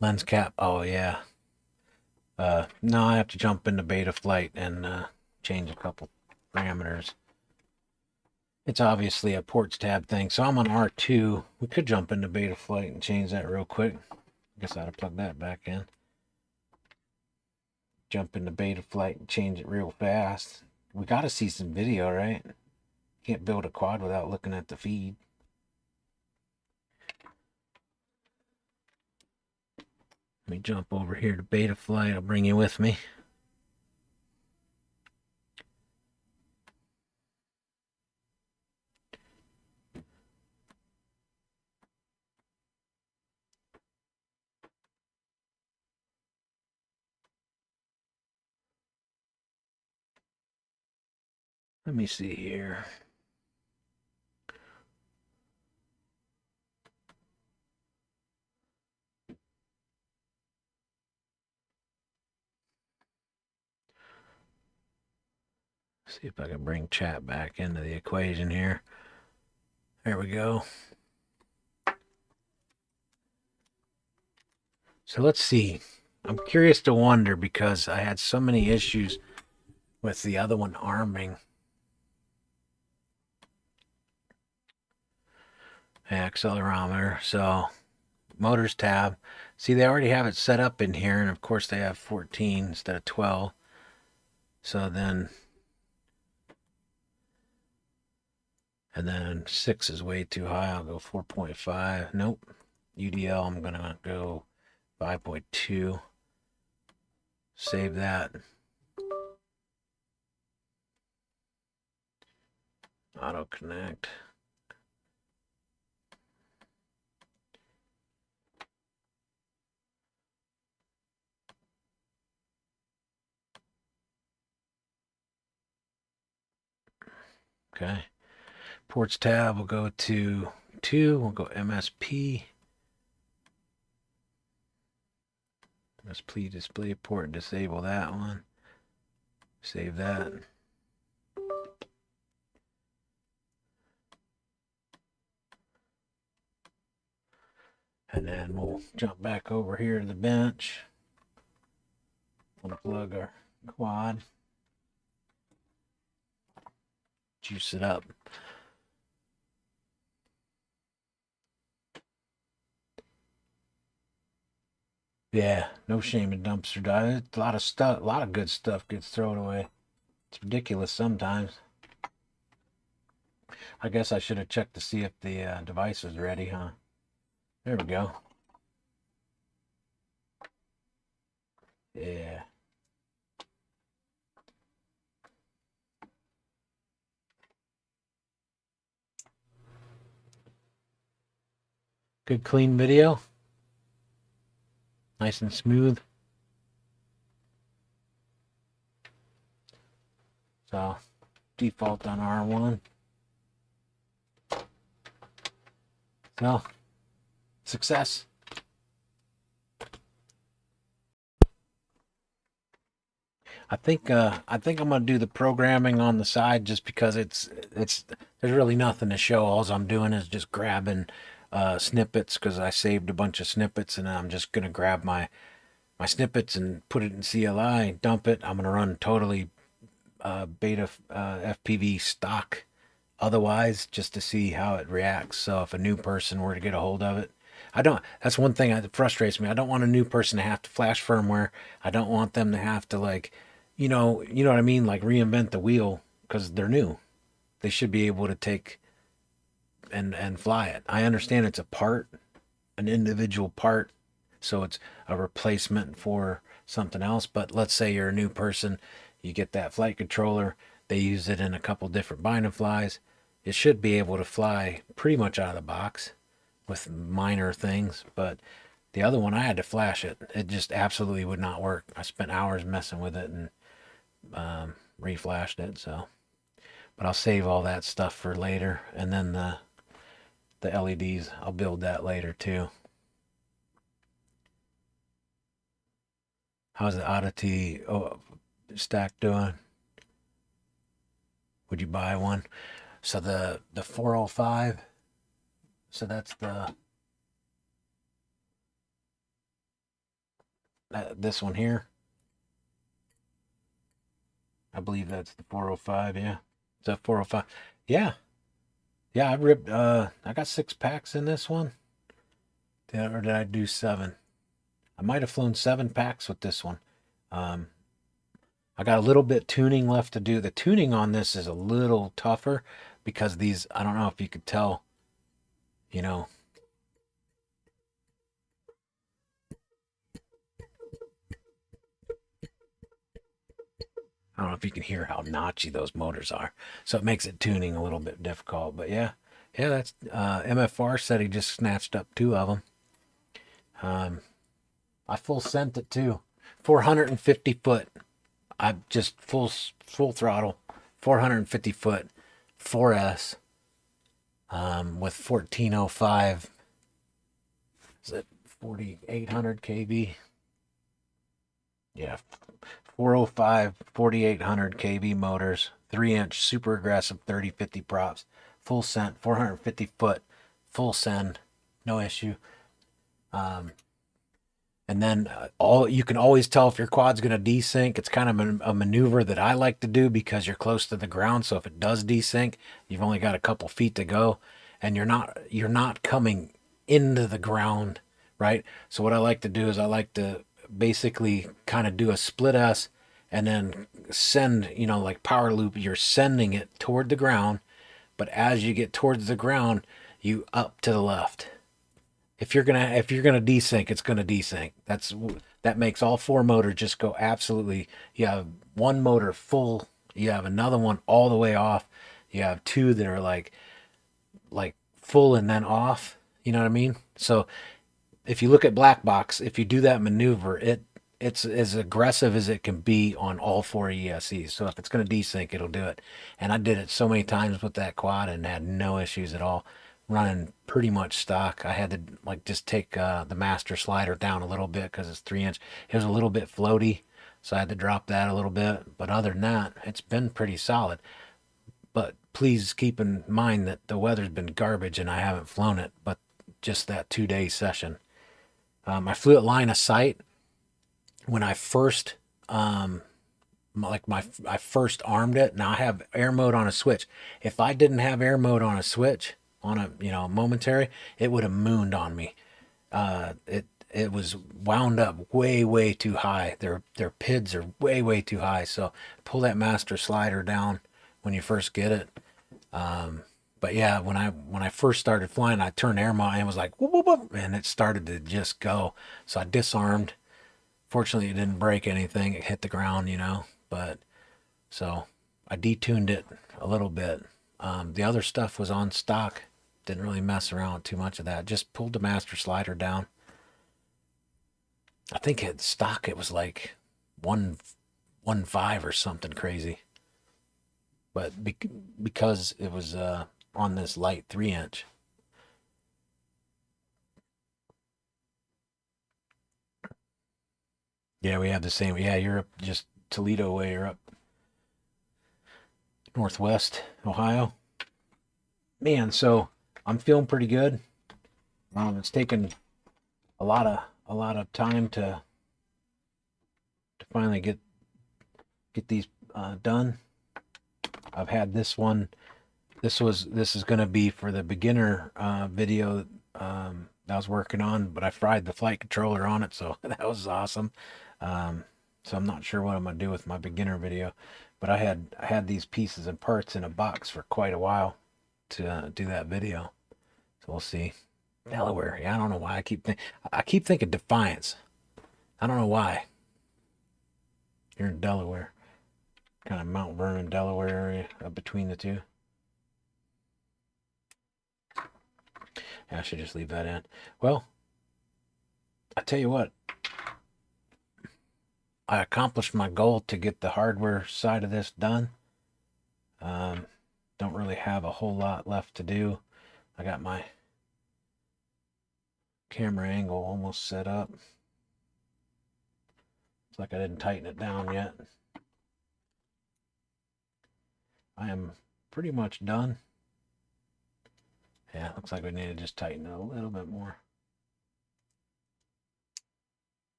Lens cap. Oh yeah. No, I have to jump into beta flight and change a couple parameters. It's obviously a ports tab thing, so I'm on R2. We could jump into beta flight and change that real quick. I guess I ought to plug that back in. Jump into beta flight and change it real fast. We got to see some video, right? Can't build a quad without looking at the feed. Let me jump over here to beta flight. I'll bring you with me. Let me see here. See if I can bring chat back into the equation here. There we go. So let's see. I'm curious to wonder because I had so many issues with the other one arming. Accelerometer. So motors tab. See, they already have it set up in here, and of course they have 14 instead of 12. So then, and then 6 is way too high. I'll go 4.5. Nope. UDL, I'm gonna go 5.2. Save that. Auto connect. Okay. Ports tab, we'll go to 2. We'll go MSP. MSP display port, disable that one. Save that. And then we'll jump back over here to the bench. Unplug our quad. Juice it up. Yeah, no shame in dumpster diving. A lot of stuff, a lot of good stuff gets thrown away. It's ridiculous sometimes. I guess I should have checked to see if the device was ready, huh? There we go. Yeah. Good clean video. Nice and smooth. So default on R1. So success. I think I'm gonna do the programming on the side just because it's there's really nothing to show. All I'm doing is just grabbing snippets because I saved a bunch of snippets, and I'm just gonna grab my snippets and put it in CLI, dump it. I'm gonna run totally beta FPV stock otherwise just to see how it reacts. So if a new person were to get a hold of it, that's one thing that frustrates me. I don't want a new person to have to flash firmware. I don't want them to have to like, you know what I mean? Like reinvent the wheel because they're new. They should be able to take and fly it. I understand it's a part, an individual part, so it's a replacement for something else. But let's say you're a new person, you get that flight controller, they use it in a couple different bind and flies. It should be able to fly pretty much out of the box with minor things, but the other one I had to flash it. It just absolutely would not work. I spent hours messing with it and reflashed it. So, but I'll save all that stuff for later, and then the LEDs I'll build that later too. How's the Oddity stack doing? Would you buy one? So the 405. So that's this one here. I believe that's the 405. Yeah, is that 405? Yeah, yeah. I ripped. I got 6 packs in this one. Or did I do 7? I might have flown 7 packs with this one. I got a little bit tuning left to do. The tuning on this is a little tougher because these, I don't know if you could tell, you know, I don't know if you can hear how notchy those motors are. So it makes it tuning a little bit difficult. But yeah, that's MFR said he just snatched up 2 of them. I full sent it too. 450 foot. I just full throttle, 450 foot, 4S, with 1405. Is it 4800 kV? Yeah, 405, 4800 kV motors, 3-inch super aggressive 3050 props, full send, 450 foot, full send, no issue. And then all you can always tell if your quad's going to desync. It's kind of a maneuver that I like to do because you're close to the ground. So if it does desync, you've only got a couple feet to go, and you're not coming into the ground, right? So what I like to do is I like to basically kind of do a split S and then send, like power loop. You're sending it toward the ground, but as you get towards the ground, you up to the left. If you're gonna desync, it's gonna desync. That makes all 4 motors just go absolutely. You have 1 motor full. You have another one all the way off. You have 2 that are like full and then off. You know what I mean? So if you look at Black Box, if you do that maneuver, it's as aggressive as it can be on all 4 ESCs. So if it's gonna desync, it'll do it. And I did it so many times with that quad and had no issues at all. Running pretty much stock. I had to just take the master slider down a little bit because it's 3-inch. It was a little bit floaty, so I had to drop that a little bit. But other than that, it's been pretty solid. But please keep in mind that the weather's been garbage and I haven't flown it, but just that 2-day session. I flew at line of sight when I first I first armed it. Now I have air mode on a switch. If I didn't have air mode on a switch, on a momentary, it would have mooned on me. It was wound up way too high. Their PIDs are way too high. So pull that master slider down when you first get it. But yeah, when I first started flying, I turned air mode and was like whoop, whoop, whoop, and it started to just go. So I disarmed. Fortunately, it didn't break anything. It hit the ground, But so I detuned it a little bit. The other stuff was on stock. Didn't really mess around with too much of that. Just pulled the master slider down. I think at stock it was like 1.15 or something crazy. But because it was on this light 3-inch. Yeah, we have the same. Yeah, you're up just Toledo way. You're up northwest Ohio. Man, so I'm feeling pretty good. It's taken a lot of time to finally get these done. I've had this one. This is going to be for the beginner video I was working on, but I fried the flight controller on it, so that was awesome. So I'm not sure what I'm gonna do with my beginner video, but I had these pieces and parts in a box for quite a while to do that video. So we'll see. Delaware. Yeah, I don't know why I keep thinking Defiance. I don't know why. You're in Delaware, kind of Mount Vernon, Delaware area, between the two. Yeah, I should just leave that in. Well, I tell you what, I accomplished my goal to get the hardware side of this done. Don't really have a whole lot left to do. I got my camera angle almost set up. It's like I didn't tighten it down yet. I am pretty much done. Yeah, looks like we need to just tighten it a little bit more.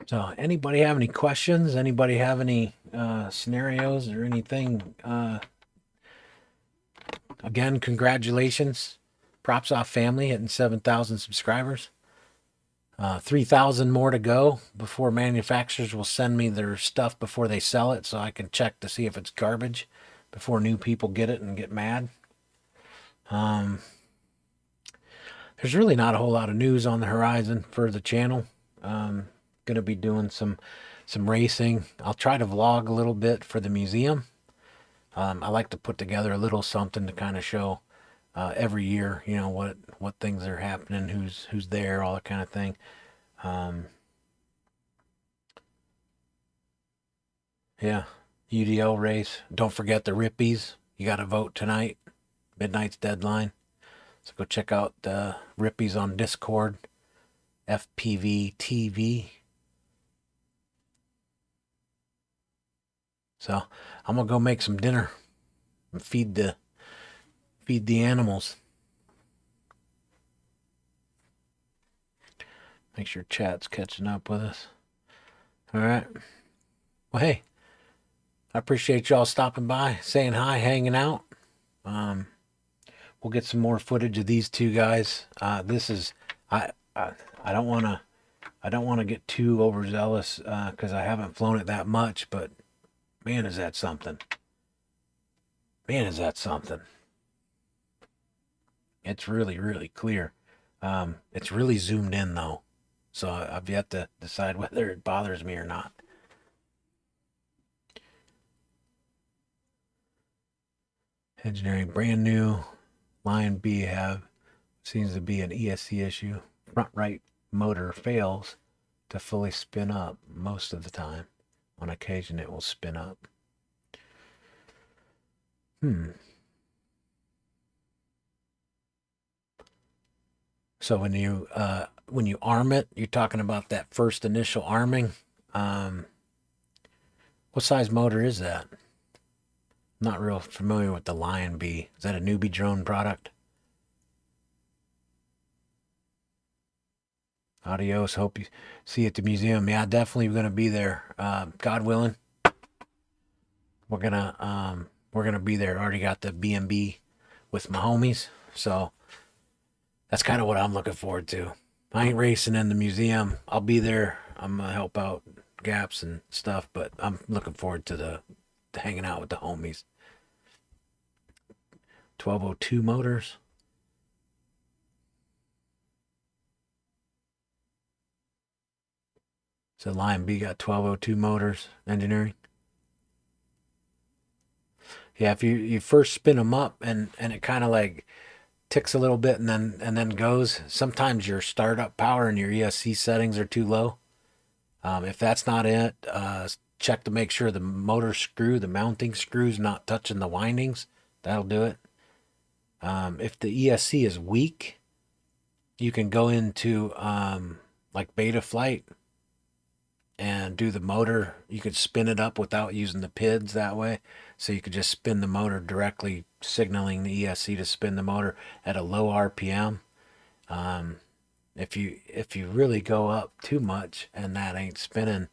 So anybody have any questions? Anybody have any scenarios or anything? Again, congratulations. Propsoff family hitting 7,000 subscribers. 3,000 more to go before manufacturers will send me their stuff before they sell it, so I can check to see if it's garbage before new people get it and get mad. There's really not a whole lot of news on the horizon for the channel. Going to be doing some racing. I'll try to vlog a little bit for the museum. I like to put together a little something to kind of show every year, you know, what things are happening, who's there, all that kind of thing. Yeah, UDL race. Don't forget the Rippies. You got to vote tonight. Midnight's deadline. So go check out the Rippies on Discord. FPV TV. So I'm gonna go make some dinner and feed the animals. Make sure chat's catching up with us. All right. Well, hey, I appreciate y'all stopping by, saying hi, hanging out. We'll get some more footage of these two guys. This is I don't want to get too overzealous because I haven't flown it that much, but man, is that something. Man, is that something. It's really, really clear. It's really zoomed in though, so I've yet to decide whether it bothers me or not. Engineering, brand new Lion B have seems to be an ESC issue. Front right motor fails to fully spin up most of the time. On occasion, it will spin up. So when you arm it, you're talking about that first initial arming. What size motor is that? Not real familiar with the Lion B. Is that a newbie drone product? Adios. Hope you see you at the museum. Yeah, definitely going to be there. God willing, we're gonna be there. Already got the B&B with my homies, so that's kind of what I'm looking forward to. I ain't racing in the museum. I'll be there. I'm gonna help out gaps and stuff, but I'm looking forward to the hanging out with the homies. 1202 motors. So Lion B got 1202 motors, engineering. Yeah, if you first spin them up and it kind of like ticks a little bit and then goes. Sometimes your startup power and your ESC settings are too low. If that's not it, check to make sure the motor screw, the mounting screw's not touching the windings. That'll do it. If the ESC is weak, you can go into like beta flight and do the motor. You could spin it up without using the PIDs that way. So you could just spin the motor directly, signaling the ESC to spin the motor at a low RPM. If you really go up too much and that ain't spinning,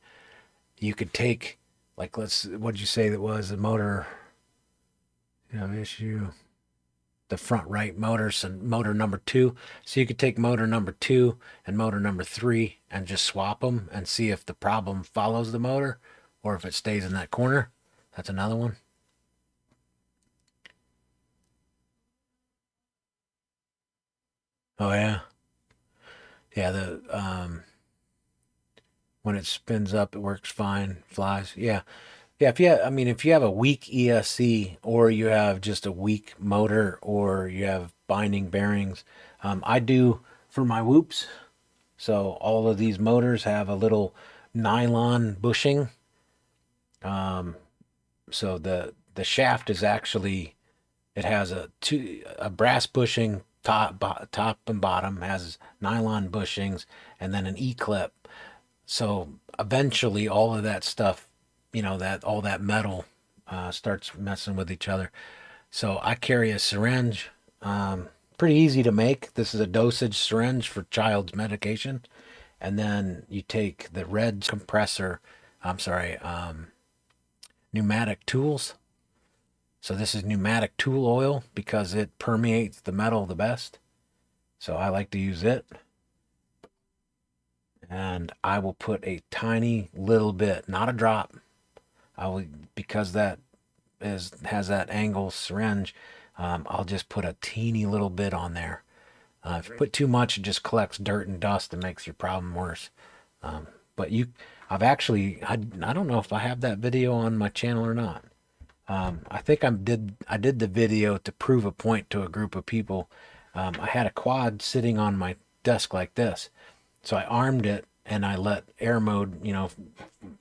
you could take, like, what'd you say that was the motor, issue? The front right motor, so motor number 2. So you could take motor number 2 and motor number 3 and just swap them and see if the problem follows the motor or if it stays in that corner. That's another one. Oh yeah. Yeah, when it spins up it works fine, flies. Yeah. Yeah, if you have a weak ESC or you have just a weak motor or you have binding bearings, I do for my whoops. So all of these motors have a little nylon bushing. So the shaft is actually, it has a brass bushing top and bottom, has nylon bushings and then an E-clip. So eventually all of that stuff, that all that metal starts messing with each other. So I carry a syringe, pretty easy to make. This is a dosage syringe for child's medication. And then you take the red compressor, I'm sorry, pneumatic tools. So this is pneumatic tool oil because it permeates the metal the best. So I like to use it. And I will put a tiny little bit, not a drop. I will, because that has that angle syringe, I'll just put a teeny little bit on there. If you put too much, it just collects dirt and dust and makes your problem worse. But I don't know if I have that video on my channel or not. I think I did the video to prove a point to a group of people. I had a quad sitting on my desk like this. So I armed it and I let air mode,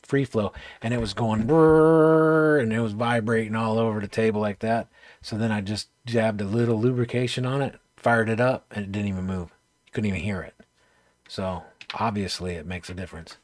free flow, and it was going brrr, and it was vibrating all over the table like that. So then I just jabbed a little lubrication on it, fired it up, and it didn't even move. You couldn't even hear it. So obviously it makes a difference.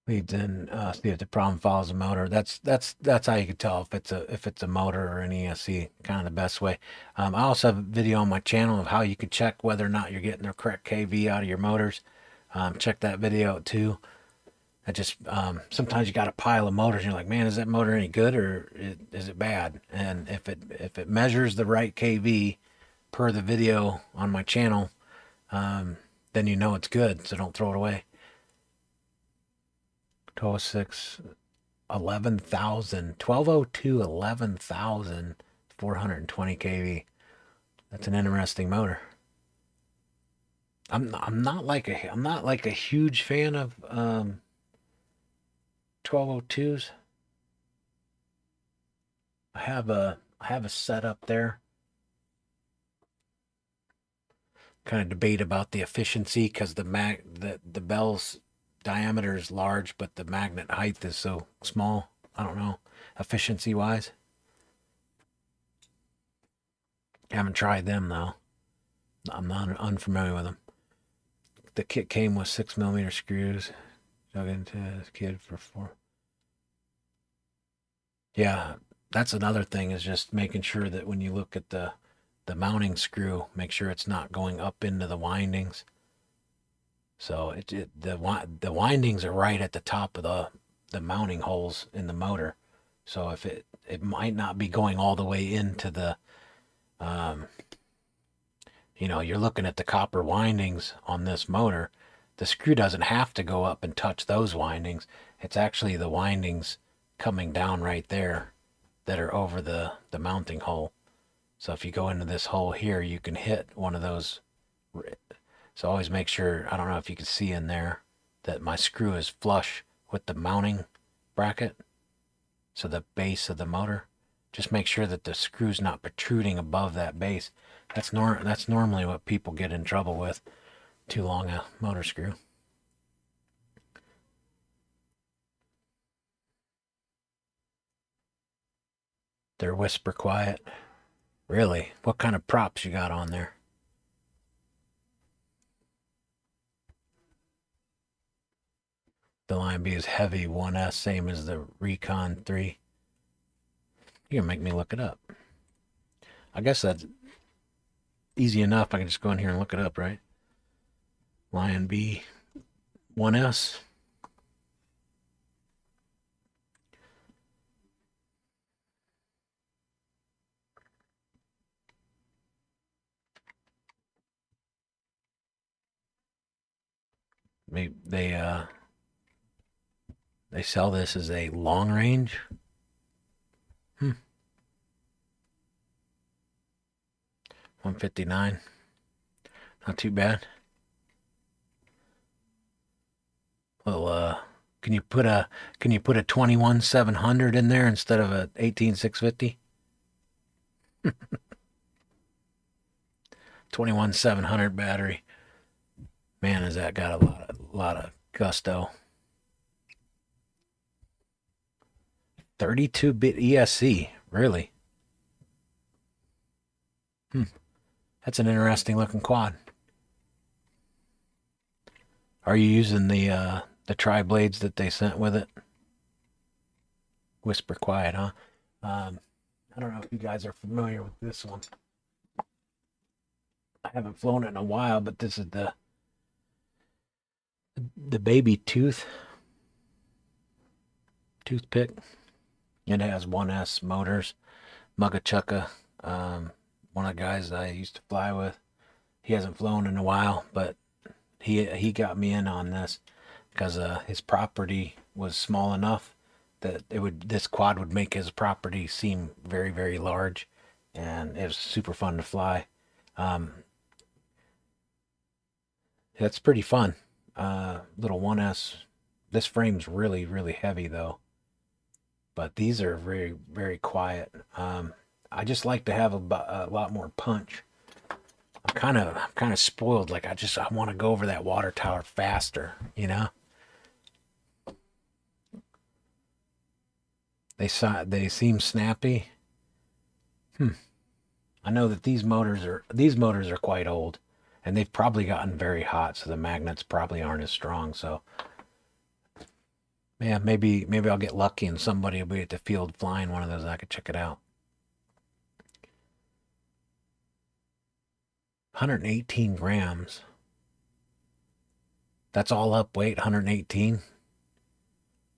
Leads in, see if the problem follows the motor. That's how you can tell if it's a motor or an ESC. Kind of the best way. I also have a video on my channel of how you can check whether or not you're getting the correct kV out of your motors. Check that video out too. I just sometimes you got a pile of motors and you're like, man, is that motor any good or is it bad? And if it measures the right kV per the video on my channel, then you know it's good. So don't throw it away. 1206, 11,000, 1202, 11,420 kV. That's an interesting motor. I'm not like a huge fan of 1202s. I have a setup there. Kind of debate about the efficiency because the bell's diameter is large, but the magnet height is so small. I don't know, efficiency wise. Haven't tried them though. I'm not unfamiliar with them. The kit came with 6mm screws. Dug into this kid for 4. Yeah, that's another thing is just making sure that when you look at the mounting screw, make sure it's not going up into the windings. So the windings are right at the top of the mounting holes in the motor. So if it might not be going all the way into the, you're looking at the copper windings on this motor. The screw doesn't have to go up and touch those windings. It's actually the windings coming down right there that are over the mounting hole. So if you go into this hole here, you can hit one of those. So always make sure, I don't know if you can see in there, that my screw is flush with the mounting bracket. So the base of the motor, just make sure that the screw's not protruding above that base. That's normally what people get in trouble with, too long a motor screw. They're whisper quiet. Really? What kind of props you got on there? The Lion B is heavy 1S, same as the Recon 3. You're gonna make me look it up. I guess that's easy enough. I can just go in here and look it up, right? Lion B 1S. Maybe they sell this as a long range. 159. Not too bad. Well, can you put a 21-700 in there instead of a 18-650? 21-700 battery. Man, has that got a lot of gusto. 32-bit ESC, really? That's an interesting looking quad. Are you using the tri-blades that they sent with it? Whisper quiet, huh? I don't know if you guys are familiar with this one. I haven't flown it in a while, but this is the baby toothpick. It has 1S motors. Mugga Chucka, one of the guys I used to fly with. He hasn't flown in a while, but he got me in on this because his property was small enough that this quad would make his property seem very, very large, and it was super fun to fly. That's pretty fun. Little 1S. This frame's really, really heavy though, but these are very, very quiet. I just like to have a lot more punch. I'm kind of spoiled. Like I want to go over that water tower faster, you know. They seem snappy. I know that these motors are quite old, and they've probably gotten very hot, so the magnets probably aren't as strong. So, yeah, maybe I'll get lucky and somebody will be at the field flying one of those. I could check it out. 118 grams. That's all up weight, 118.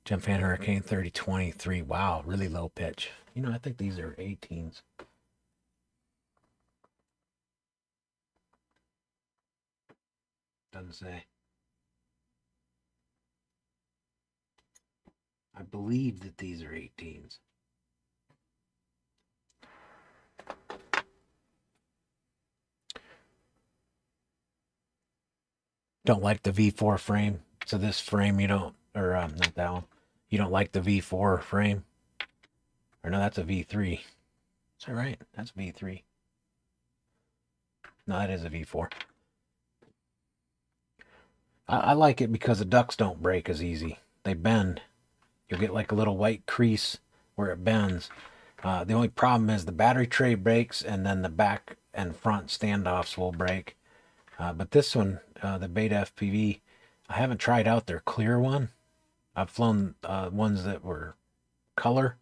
Jim Fan Hurricane 3023. Wow, really low pitch. You know, I think these are 18s. Doesn't say. I believe that these are 18s. Don't like the V4 frame. So this frame you don't, or not that one. You don't like the V4 frame? Or no, that's a V3. Is that right? That's V3. No, that is a V4. I like it because the ducts don't break as easy. They bend. You'll get like a little white crease where it bends. The only problem is the battery tray breaks, and then the back and front standoffs will break. But this one, the Beta FPV, I haven't tried out their clear one. I've flown ones that were color,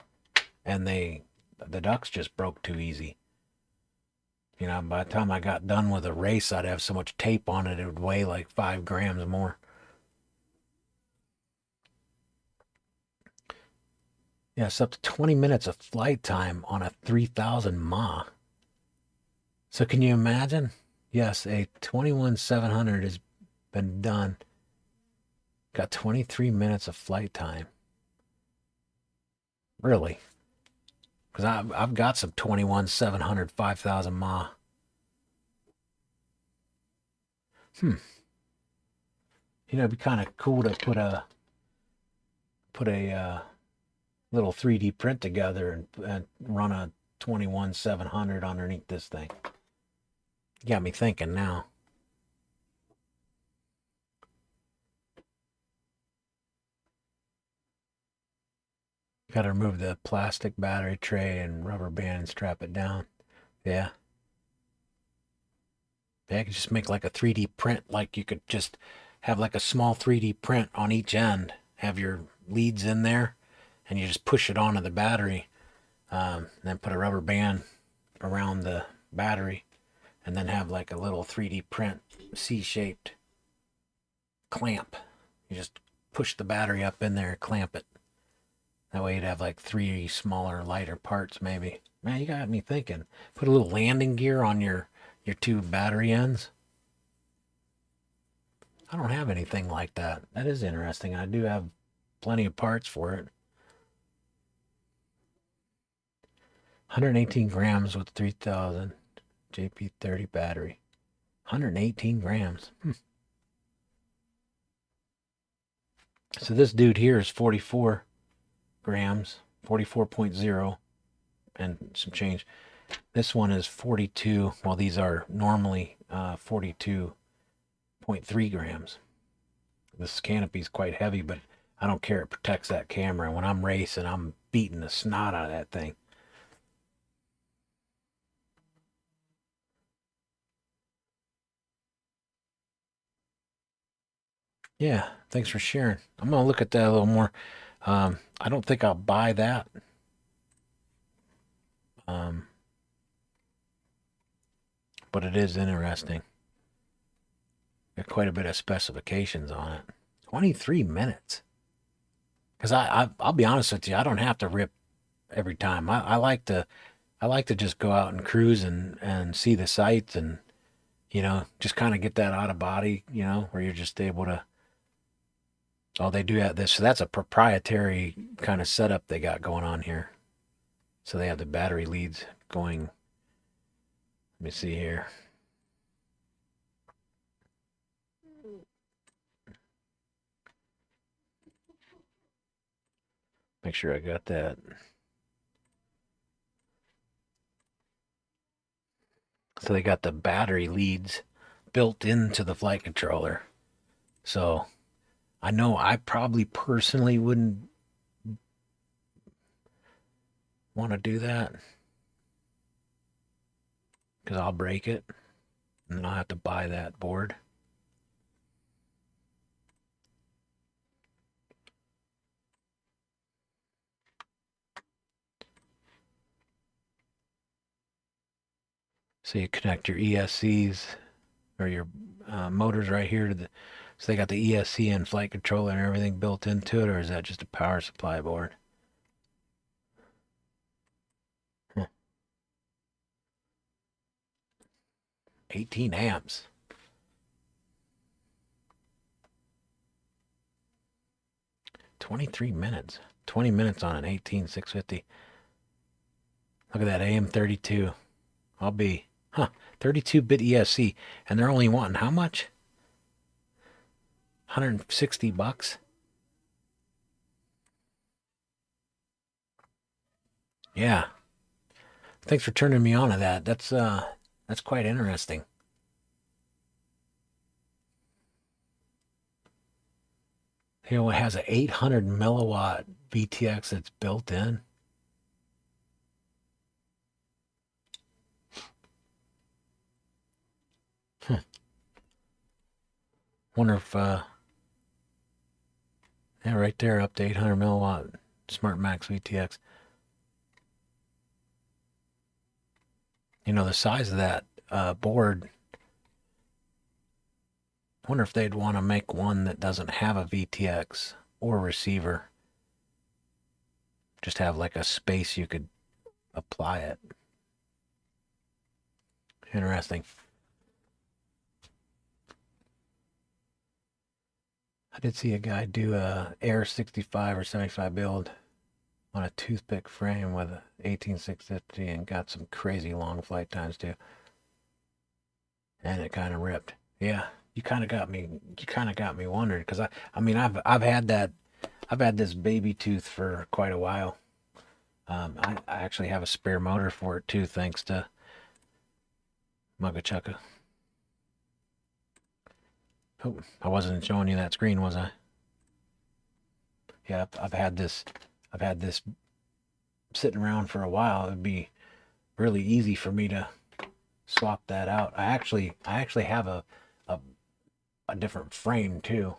and the ducts just broke too easy. You know, by the time I got done with a race, I'd have so much tape on it, it would weigh like 5 grams more. Yeah, it's up to 20 minutes of flight time on a 3,000 mAh. So can you imagine? Yes, a 21-700 has been done. Got 23 minutes of flight time. Really? Because I've got some 21-700 5,000 mAh. You know, it'd be kind of cool to put a little 3D print together and run a 21-700 underneath this thing. You got me thinking now. Got to remove the plastic battery tray and rubber band and strap it down. Yeah. Yeah, I could just make like a 3D print. Like you could just have like a small 3D print on each end. Have your leads in there, and you just push it onto the battery. Then put a rubber band around the battery, and then have like a little 3D print C-shaped clamp. You just push the battery up in there, clamp it. That way you'd have like 3 smaller, lighter parts maybe. Man, you got me thinking. Put a little landing gear on your 2 battery ends. I don't have anything like that. That is interesting. I do have plenty of parts for it. 118 grams with 3,000 JP30 battery. 118 grams. So this dude here is 44 grams, 44.0 and some change. This one is 42. Well, these are normally 42.3 grams. This canopy is quite heavy, but I don't care. It protects that camera. When I'm racing, I'm beating the snot out of that thing. Yeah, thanks for sharing. I'm going to look at that a little more. I don't think I'll buy that. But it is interesting. Got quite a bit of specifications on it. 23 minutes. Because I'll be honest with you, I don't have to rip every time. I like to just go out and cruise and see the sights and just kind of get that out of body, where you're just able to. Oh, they do have this. So that's a proprietary kind of setup they got going on here. So they have the battery leads going. Let me see here. Make sure I got that. So they got the battery leads built into the flight controller. So I know I probably personally wouldn't want to do that because I'll break it and then I'll have to buy that board. So you connect your ESCs or your motors right here to the. So they got the ESC and flight controller and everything built into it, or is that just a power supply board? 18 amps. 23 minutes. 20 minutes on an 18650. Look at that AM32. I'll be, 32-bit ESC, and they're only wanting how much? 160 bucks. Yeah. Thanks for turning me on to that. That's quite interesting. It has an 800 milliwatt VTX that's built in. Wonder if, yeah, right there, up to 800 milliwatt Smart Max VTX. The size of that board. Wonder if they'd want to make one that doesn't have a VTX or receiver. Just have like a space you could apply it. Interesting. I did see a guy do a Air 65 or 75 build on a toothpick frame with a 18650 and got some crazy long flight times too. And it kind of ripped. Yeah, you kind of got me. You kind of got me wondering because I mean, I've had that. I've had this baby tooth for quite a while. I actually have a spare motor for it too, thanks to Mugga Chucka. Oh, I wasn't showing you that screen, was I? Yeah, I've had this. I've had this sitting around for a while. It'd be really easy for me to swap that out. I actually have a different frame too.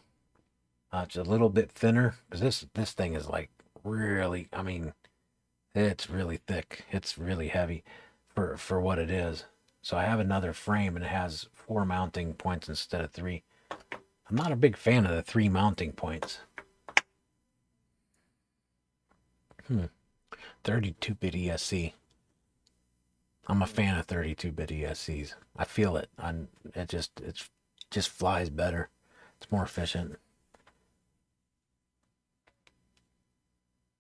It's a little bit thinner because this thing is like really. I mean, it's really thick. It's really heavy for what it is. So I have another frame and it has 4 mounting points instead of 3. I'm not a big fan of the 3 mounting points. 32-bit ESC. I'm a fan of 32-bit ESCs. I feel it. It just flies better. It's more efficient.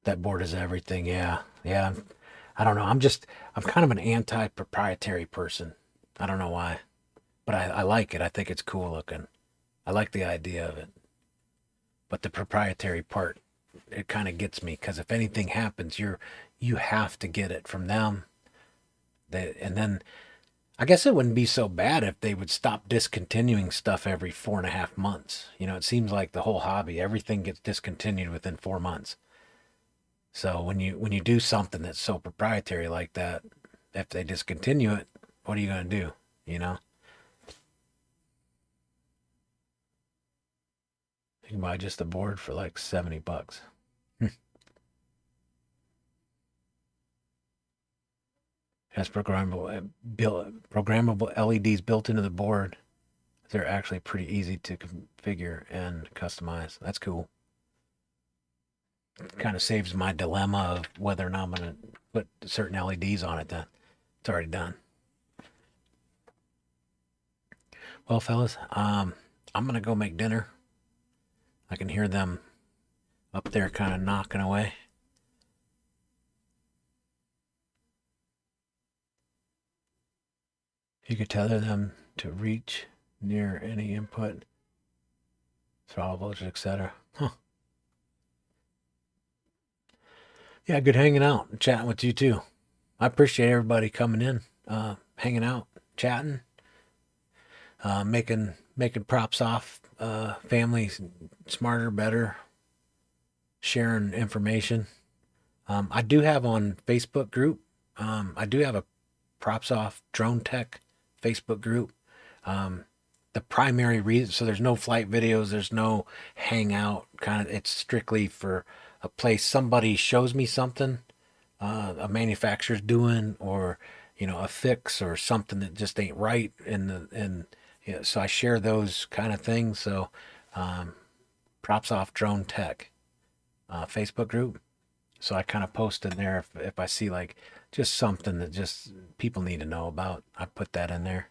That board is everything. Yeah. Yeah. I don't know. I'm kind of an anti-proprietary person. I don't know why, but I like it. I think it's cool looking. I like the idea of it. But the proprietary part, it kind of gets me because if anything happens, you have to get it from them. And then I guess it wouldn't be so bad if they would stop discontinuing stuff every 4.5 months. It seems like the whole hobby, everything gets discontinued within 4 months. So when you do something that's so proprietary like that, if they discontinue it, what are you gonna do? You know? You can buy just a board for like $70. Has programmable LEDs built into the board. They're actually pretty easy to configure and customize. That's cool. Kind of saves my dilemma of whether or not I'm going to put certain LEDs on it. Then it's already done. Well, fellas, I'm going to go make dinner. I can hear them up there kind of knocking away. You could tether them to reach near any input, throttle voltage, etc. Huh. Yeah, good hanging out and chatting with you too. I appreciate everybody coming in, hanging out, chatting, making Propsoff family smarter, better, sharing information. I do have on Facebook group. I do have a Propsoff Drone Tech Facebook group. The primary reason, so there's no flight videos, there's no hangout kind of. It's strictly for a place somebody shows me something a manufacturer's doing, or a fix or something that just ain't right so I share those kind of things. So Propsoff Drone Tech Facebook group. So I kind of post in there if I see like just something that just people need to know about, I put that in there.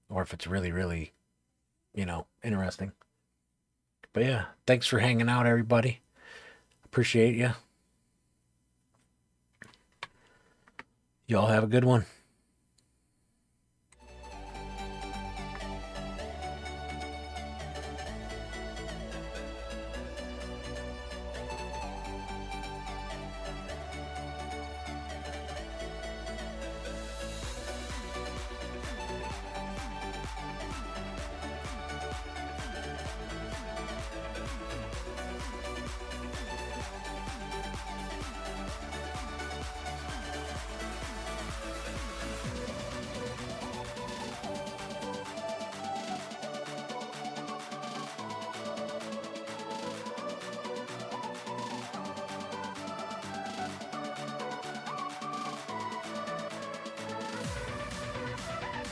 Or if it's really, really, interesting. But yeah, thanks for hanging out, everybody. Appreciate you. Y'all have a good one.